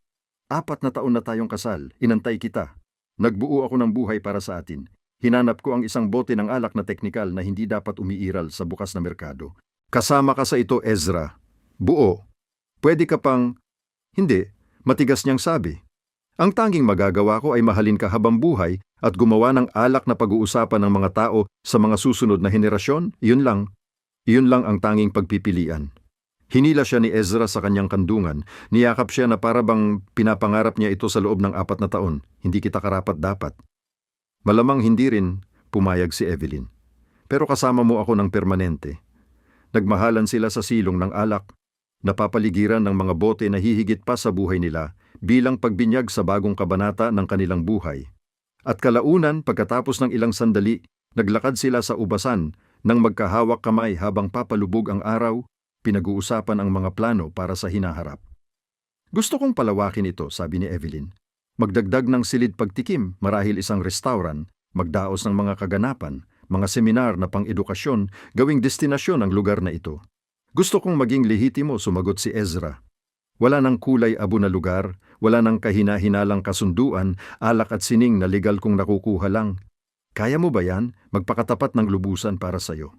4 na taon na tayong kasal, inantay kita. Nagbuo ako ng buhay para sa atin. Hinanap ko ang isang bote ng alak na teknikal na hindi dapat umiiral sa bukas na merkado. Kasama ka sa ito, Ezra. Buo. Pwede ka pang... Hindi, matigas niyang sabi. Ang tanging magagawa ko ay mahalin ka habang buhay at gumawa ng alak na pag-uusapan ng mga tao sa mga susunod na henerasyon, iyon lang. Iyon lang ang tanging pagpipilian. Hinila siya ni Ezra sa kanyang kandungan, niyakap siya na parabang pinapangarap niya ito sa loob ng 4 na taon, hindi kita karapat-dapat. Malamang hindi rin, pumayag si Evelyn. Pero kasama mo ako ng permanente. Nagmahalan sila sa silong ng alak, napapaligiran ng mga bote na hihigit pa sa buhay nila bilang pagbinyag sa bagong kabanata ng kanilang buhay. At kalaunan, pagkatapos ng ilang sandali, naglakad sila sa ubasan nang magkahawak kamay habang papalubog ang araw, pinag-uusapan ang mga plano para sa hinaharap. Gusto kong palawakin ito, sabi ni Evelyn. Magdagdag ng silid pagtikim, marahil isang restaurant, magdaos ng mga kaganapan, mga seminar na pang-edukasyon, gawing destinasyon ang lugar na ito. Gusto kong maging lehitimo, sumagot si Ezra. Wala nang kulay abo na lugar, wala nang kahina-hinalang kasunduan, alak at sining na legal kong nakukuha lang. Kaya mo ba yan? Magpakatapat ng lubusan para sa'yo.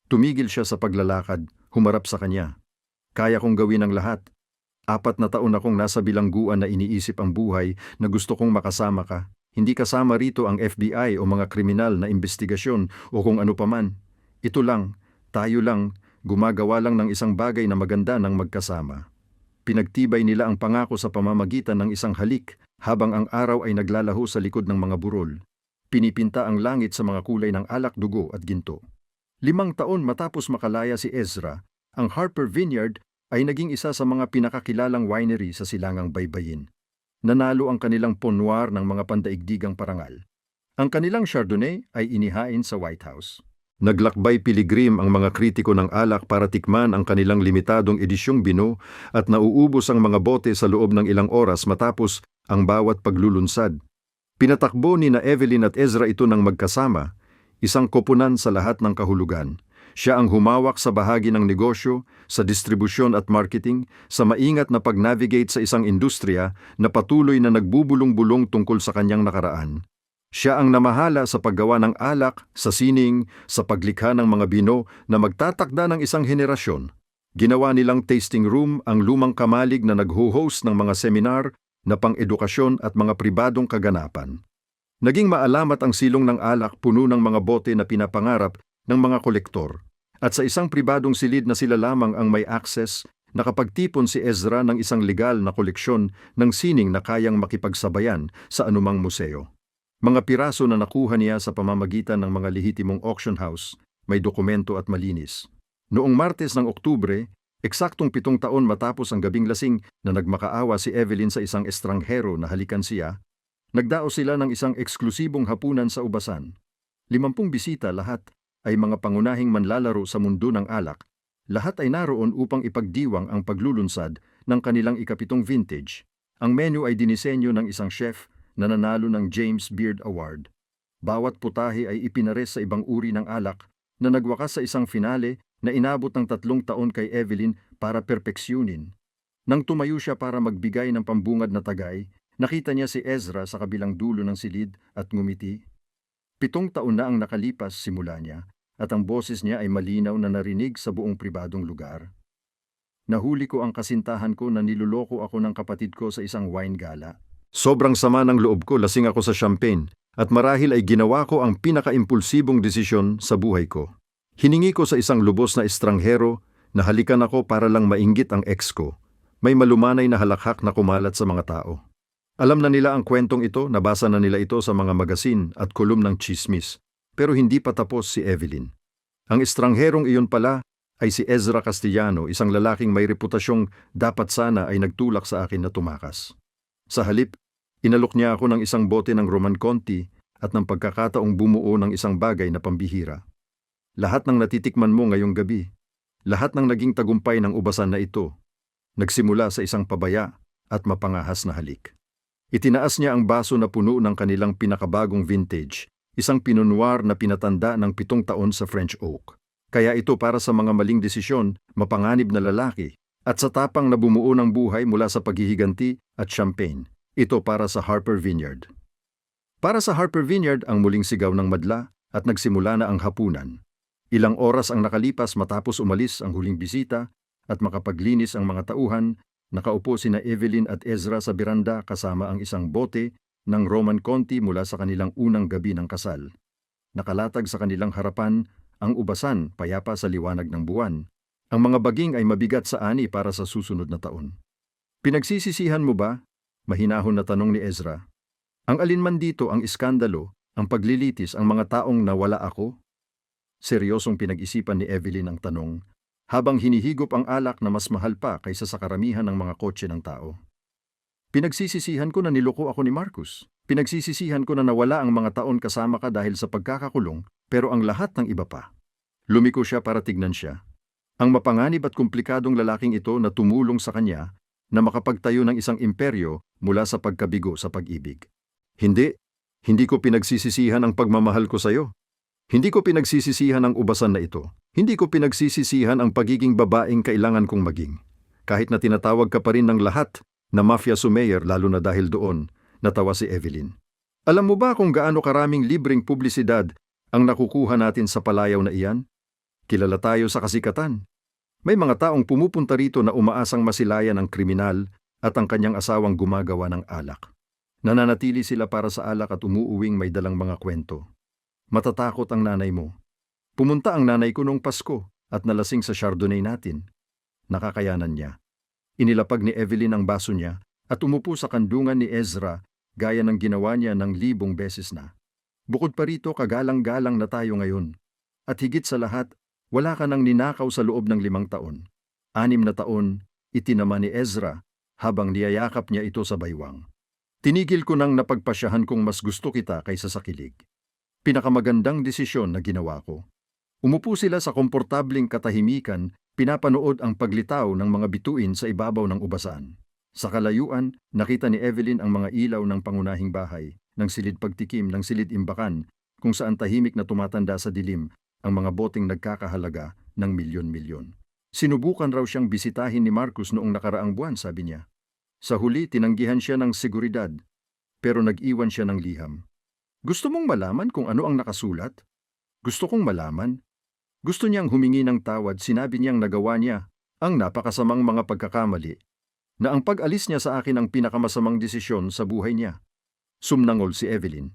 Tumigil siya sa paglalakad, humarap sa kanya. Kaya kong gawin ang lahat. 4 na taon akong nasa bilangguan na iniisip ang buhay na gusto kong makasama ka. Hindi kasama rito ang FBI o mga kriminal na investigasyon o kung ano paman. Ito lang, tayo lang, gumagawa lang ng isang bagay na maganda ng magkasama. Pinagtibay nila ang pangako sa pamamagitan ng isang halik habang ang araw ay naglalaho sa likod ng mga burol. Pinipinta ang langit sa mga kulay ng alak, dugo at ginto. 5 taon matapos makalaya si Ezra, ang Harper Vineyard ay naging isa sa mga pinakakilalang winery sa Silangang Baybayin. Nanalo ang kanilang Pinot Noir ng mga pandaigdigang parangal. Ang kanilang Chardonnay ay inihain sa White House. Naglakbay piligrim ang mga kritiko ng alak para tikman ang kanilang limitadong edisyong bino at nauubos ang mga bote sa loob ng ilang oras matapos ang bawat paglulunsad. Pinatakbo ni na Evelyn at Ezra ito ng magkasama, isang koponan sa lahat ng kahulugan. Siya ang humawak sa bahagi ng negosyo, sa distribusyon at marketing, sa maingat na pag-navigate sa isang industriya na patuloy na nagbubulong-bulong tungkol sa kanyang nakaraan. Siya ang namahala sa paggawa ng alak, sa sining, sa paglikha ng mga bino na magtatakda ng isang henerasyon. Ginawa nilang tasting room ang lumang kamalig na nagho-host ng mga seminar na pang-edukasyon at mga pribadong kaganapan. Naging maalamat ang silong ng alak puno ng mga bote na pinapangarap ng mga kolektor. At sa isang pribadong silid na sila lamang ang may access, nakapagtipon si Ezra ng isang legal na koleksyon ng sining na kayang makipagsabayan sa anumang museo. Mga piraso na nakuha niya sa pamamagitan ng mga lehitimong auction house, may dokumento at malinis. Noong Martes ng Oktubre, eksaktong 7 taon matapos ang gabing lasing na nagmakaawa si Evelyn sa isang estranghero na halikan siya, nagdao sila ng isang eksklusibong hapunan sa Ubasan. 50 bisita, lahat ay mga pangunahing manlalaro sa mundo ng alak. Lahat ay naroon upang ipagdiwang ang paglulunsad ng kanilang ika-7 vintage. Ang menu ay dinisenyo ng isang chef na nanalo ng James Beard Award. Bawat putahe ay ipinares sa ibang uri ng alak na nagwakas sa isang finale na inabot ng 3 taon kay Evelyn para perpeksyonin. Nang tumayo siya para magbigay ng pambungad na tagay, nakita niya si Ezra sa kabilang dulo ng silid at ngumiti. 7 taon na ang nakalipas simula niya at ang boses niya ay malinaw na narinig sa buong pribadong lugar. Nahuli ko ang kasintahan ko na niluloko ako ng kapatid ko sa isang wine gala. Sobrang sama ng loob ko, lasing ako sa champagne at marahil ay ginawa ko ang pinaka-impulsibong desisyon sa buhay ko. Hiningi ko sa isang lubos na estranghero na halikan ako para lang mainggit ang ex ko. May malumanay na halakhak na kumalat sa mga tao. Alam na nila ang kwentong ito, nabasa na nila ito sa mga magasin at kolum ng chismis. Pero hindi pa tapos si Evelyn. Ang estrangherong iyon pala ay si Ezra Castellano, isang lalaking may reputasyong dapat sana ay nagtulak sa akin na tumakas. Sa halip, inalok niya ako ng isang bote ng Roman Conti at ng pagkakataong bumuo ng isang bagay na pambihira. Lahat ng natitikman mo ngayong gabi, lahat ng naging tagumpay ng ubasan na ito, nagsimula sa isang pabaya at mapangahas na halik. Itinaas niya ang baso na puno ng kanilang pinakabagong vintage, isang Pinot Noir na pinatanda ng 7 taon sa French Oak. Kaya ito para sa mga maling desisyon, mapanganib na lalaki, at sa tapang na bumuo ng buhay mula sa paghihiganti at champagne. Ito para sa Harper Vineyard. Para sa Harper Vineyard ang muling sigaw ng madla at nagsimula na ang hapunan. Ilang oras ang nakalipas matapos umalis ang huling bisita at makapaglinis ang mga tauhan, nakaupo sina Evelyn at Ezra sa beranda kasama ang isang bote ng Roman Conti mula sa kanilang unang gabi ng kasal. Nakalatag sa kanilang harapan ang ubasan payapa sa liwanag ng buwan. Ang mga baging ay mabigat sa ani para sa susunod na taon. Pinagsisisihan mo ba? Mahinahon na tanong ni Ezra. Ang alinman dito, ang iskandalo, ang paglilitis, ang mga taong nawala ako? Seryosong pinag-isipan ni Evelyn ang tanong, habang hinihigop ang alak na mas mahal pa kaysa sa karamihan ng mga kotse ng tao. Pinagsisisihan ko na niloko ako ni Marcus. Pinagsisisihan ko na nawala ang mga taon kasama ka dahil sa pagkakakulong, pero ang lahat ng iba pa. Lumiko siya para tignan siya. Ang mapanganib at komplikadong lalaking ito na tumulong sa kanya na makapagtayo ng isang imperyo mula sa pagkabigo sa pag-ibig. Hindi ko pinagsisisihan ang pagmamahal ko sa iyo. Hindi ko pinagsisisihan ang ubasan na ito. Hindi ko pinagsisisihan ang pagiging babaeng kailangan kong maging. Kahit na tinatawag ka pa rin ng lahat na mafia sumayer, lalo na dahil doon, natawa si Evelyn. Alam mo ba kung gaano karaming libreng publisidad ang nakukuha natin sa palayaw na iyan? Kilala tayo sa kasikatan. May mga taong pumupunta rito na umaasang masilayan ang kriminal at ang kanyang asawang gumagawa ng alak. Nananatili sila para sa alak at umuuwing may dalang mga kwento. Matatakot ang nanay mo. Pumunta ang nanay ko noong Pasko at nalasing sa Chardonnay natin. Nakakayanan niya. Inilapag ni Evelyn ang baso niya at umupo sa kandungan ni Ezra gaya ng ginawa niya ng 1000 beses na. Bukod pa rito, kagalang-galang na tayo ngayon. At higit sa lahat, wala ka nang ninakaw sa loob ng 5 taon. 6 na taon, itinama ni Ezra habang niyayakap niya ito sa baywang. Tinigil ko nang napagpasyahan kong mas gusto kita kaysa sa kilig. Pinakamagandang desisyon na ginawa ko. Umupo sila sa komportabling katahimikan, pinapanood ang paglitaw ng mga bituin sa ibabaw ng ubasan. Sa kalayuan, nakita ni Evelyn ang mga ilaw ng pangunahing bahay, ng silid pagtikim, ng silid imbakan, kung saan tahimik na tumatanda sa dilim ang mga boteng nagkakahalaga ng milyon-milyon. Sinubukan raw siyang bisitahin ni Marcos noong nakaraang buwan, sabi niya. Sa huli, tinanggihan siya ng seguridad, pero nag-iwan siya ng liham. Gusto mong malaman kung ano ang nakasulat? Gusto kong malaman. Gusto niyang humingi ng tawad, sinabi niyang nagawa niya ang napakasamang mga pagkakamali, na ang pag-alis niya sa akin ang pinakamasamang desisyon sa buhay niya. Sumnangol si Evelyn.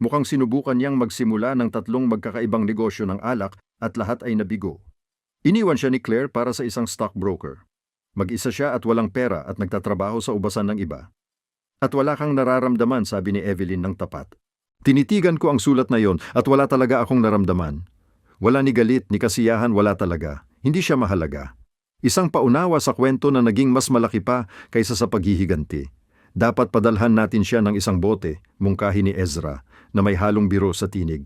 Mukhang sinubukan niyang magsimula ng 3 magkakaibang negosyo ng alak at lahat ay nabigo. Iniwan siya ni Claire para sa isang stockbroker. Mag-isa siya at walang pera at nagtatrabaho sa ubasan ng iba. At wala kang nararamdaman, sabi ni Evelyn ng tapat. Tinitigan ko ang sulat na yon at wala talaga akong naramdaman. Wala ni galit ni kasiyahan, wala talaga. Hindi siya mahalaga. Isang paunawa sa kwento na naging mas malaki pa kaysa sa paghihiganti. Dapat padalhan natin siya ng isang bote, mungkahi ni Ezra, na may halong biro sa tinig.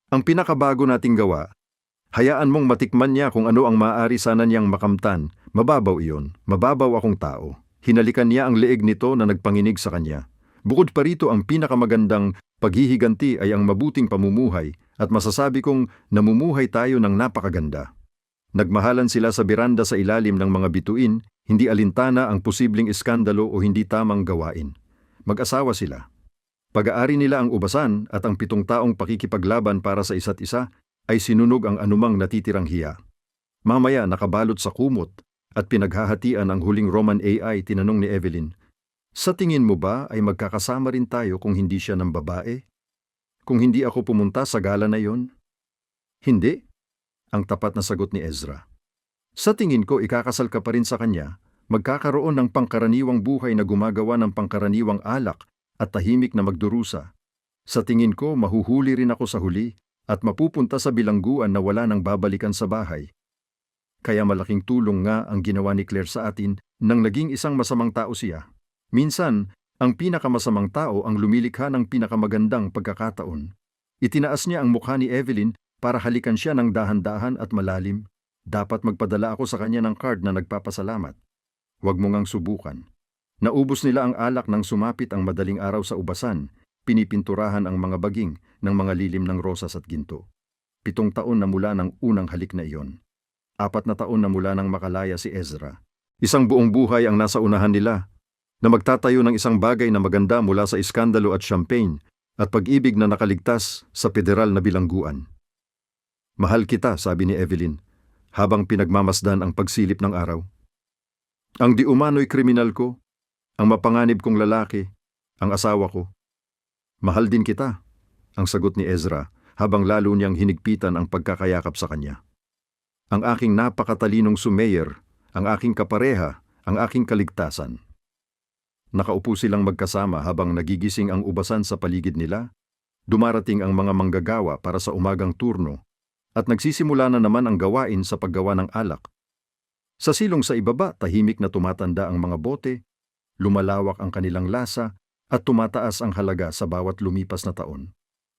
Ang pinakabago nating gawa, hayaan mong matikman niya kung ano ang maaari sana niyang makamtan. Mababaw iyon, mababaw akong tao. Hinalikan niya ang leeg nito na nagpanginig sa kanya. Bukod pa rito, ang pinakamagandang paghihiganti ay ang mabuting pamumuhay at masasabi kong namumuhay tayo ng napakaganda. Nagmahalan sila sa beranda sa ilalim ng mga bituin, hindi alintana ang posibleng iskandalo o hindi tamang gawain. Mag-asawa sila. Pag-aari nila ang ubasan at ang 7 taong pakikipaglaban para sa isa't isa ay sinunog ang anumang natitirang hiya. Mamaya nakabalot sa kumot at pinaghahatian ang huling Roman AI, tinanong ni Evelyn. Sa tingin mo ba ay magkakasama rin tayo kung hindi siya ng babae? Kung hindi ako pumunta sa gala na yon? Hindi, ang tapat na sagot ni Ezra. Sa tingin ko ikakasal ka pa rin sa kanya, magkakaroon ng pangkaraniwang buhay na gumagawa ng pangkaraniwang alak at tahimik na magdurusa. Sa tingin ko mahuhuli rin ako sa huli at mapupunta sa bilangguan na wala nang babalikan sa bahay. Kaya malaking tulong nga ang ginawa ni Claire sa atin nang naging isang masamang tao siya. Minsan, ang pinakamasamang tao ang lumilikha ng pinakamagandang pagkakataon. Itinaas niya ang mukha ni Evelyn para halikan siya ng dahan-dahan at malalim. Dapat magpadala ako sa kanya ng card na nagpapasalamat. Huwag mo ngang subukan. Naubos nila ang alak nang sumapit ang madaling araw sa ubasan, pinipinturahan ang mga baging ng mga lilim ng rosas at ginto. 7 taon na mula ng unang halik na iyon. 4 na taon na mula nang makalaya si Ezra. Isang buong buhay ang nasa unahan nila, na magtatayo ng isang bagay na maganda mula sa iskandalo at champagne at pag-ibig na nakaligtas sa federal na bilangguan. Mahal kita, sabi ni Evelyn, habang pinagmamasdan ang pagsilip ng araw. Ang di umano'y kriminal ko, ang mapanganib kong lalaki, ang asawa ko. Mahal din kita, ang sagot ni Ezra habang lalo niyang hinigpitan ang pagkakayakap sa kanya. Ang aking napakatalinong sumayer, ang aking kapareha, ang aking kaligtasan. Nakaupo silang magkasama habang nagigising ang ubasan sa paligid nila. Dumarating ang mga manggagawa para sa umagang turno at nagsisimula na naman ang gawain sa paggawa ng alak. Sa silong sa ibaba, tahimik na tumatanda ang mga bote, lumalawak ang kanilang lasa at tumataas ang halaga sa bawat lumipas na taon.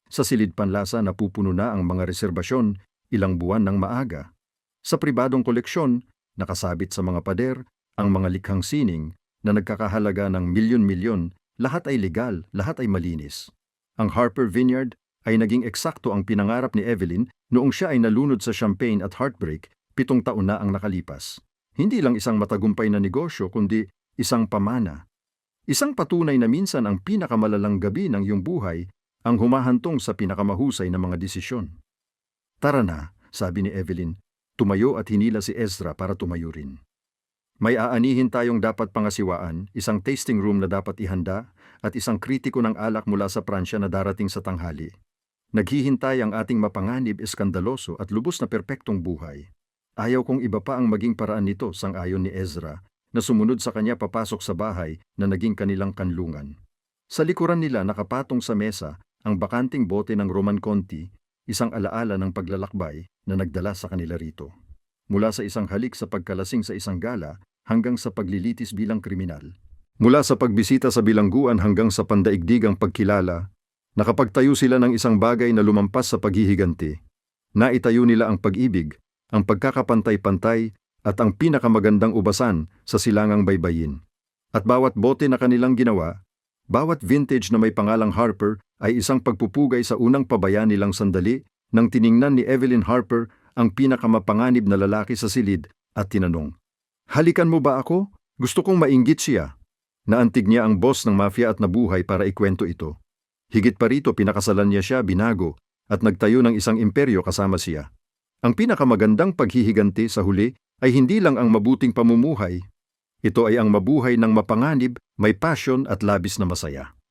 Sa silid panlasa, napupuno na ang mga reserbasyon ilang buwan ng maaga. Sa pribadong koleksyon, nakasabit sa mga pader ang mga likhang sining na nagkakahalaga ng milyon-milyon, lahat ay legal, lahat ay malinis. Ang Harper Vineyard ay naging eksakto ang pinangarap ni Evelyn noong siya ay nalunod sa champagne at heartbreak 7 taon na ang nakalipas. Hindi lang isang matagumpay na negosyo kundi isang pamana. Isang patunay na minsan ang pinakamalalang gabi ng iyong buhay ang humahantong sa pinakamahusay na mga desisyon. Tara na, sabi ni Evelyn, tumayo at hinila si Ezra para tumayo rin. May aanihin tayong dapat pangasiwaan, isang tasting room na dapat ihanda, at isang kritiko ng alak mula sa Pransya na darating sa tanghali. Naghihintay ang ating mapanganib, eskandaloso at lubos na perpektong buhay. Ayaw kong iba pa ang maging paraan nito, sang-ayon ni Ezra, na sumunod sa kanya papasok sa bahay na naging kanilang kanlungan. Sa likuran nila nakapatong sa mesa ang bakanting bote ng Roman Conti, isang alaala ng paglalakbay na nagdala sa kanila rito. Mula sa isang halik sa pagkalasing sa isang gala hanggang sa paglilitis bilang kriminal. Mula sa pagbisita sa bilangguan hanggang sa pandaigdigang pagkilala, nakapagtayo sila ng isang bagay na lumampas sa paghihiganti. Naitayo nila ang pag-ibig, ang pagkakapantay-pantay at ang pinakamagandang ubasan sa silangang baybayin. At bawat bote na kanilang ginawa, bawat vintage na may pangalang Harper ay isang pagpupugay sa unang pabayaan nilang sandali Nang tiningnan ni Evelyn Harper ang pinakamapanganib na lalaki sa silid at tinanong, "Halikan mo ba ako? Gusto kong mainggit siya." Naantig niya ang boss ng mafia at nabuhay para ikwento ito. Higit pa rito, pinakasalan niya siya, binago, at nagtayo ng isang imperyo kasama siya. Ang pinakamagandang paghihiganti sa huli ay hindi lang ang mabuting pamumuhay. Ito ay ang mabuhay ng mapanganib, may passion at labis na masaya.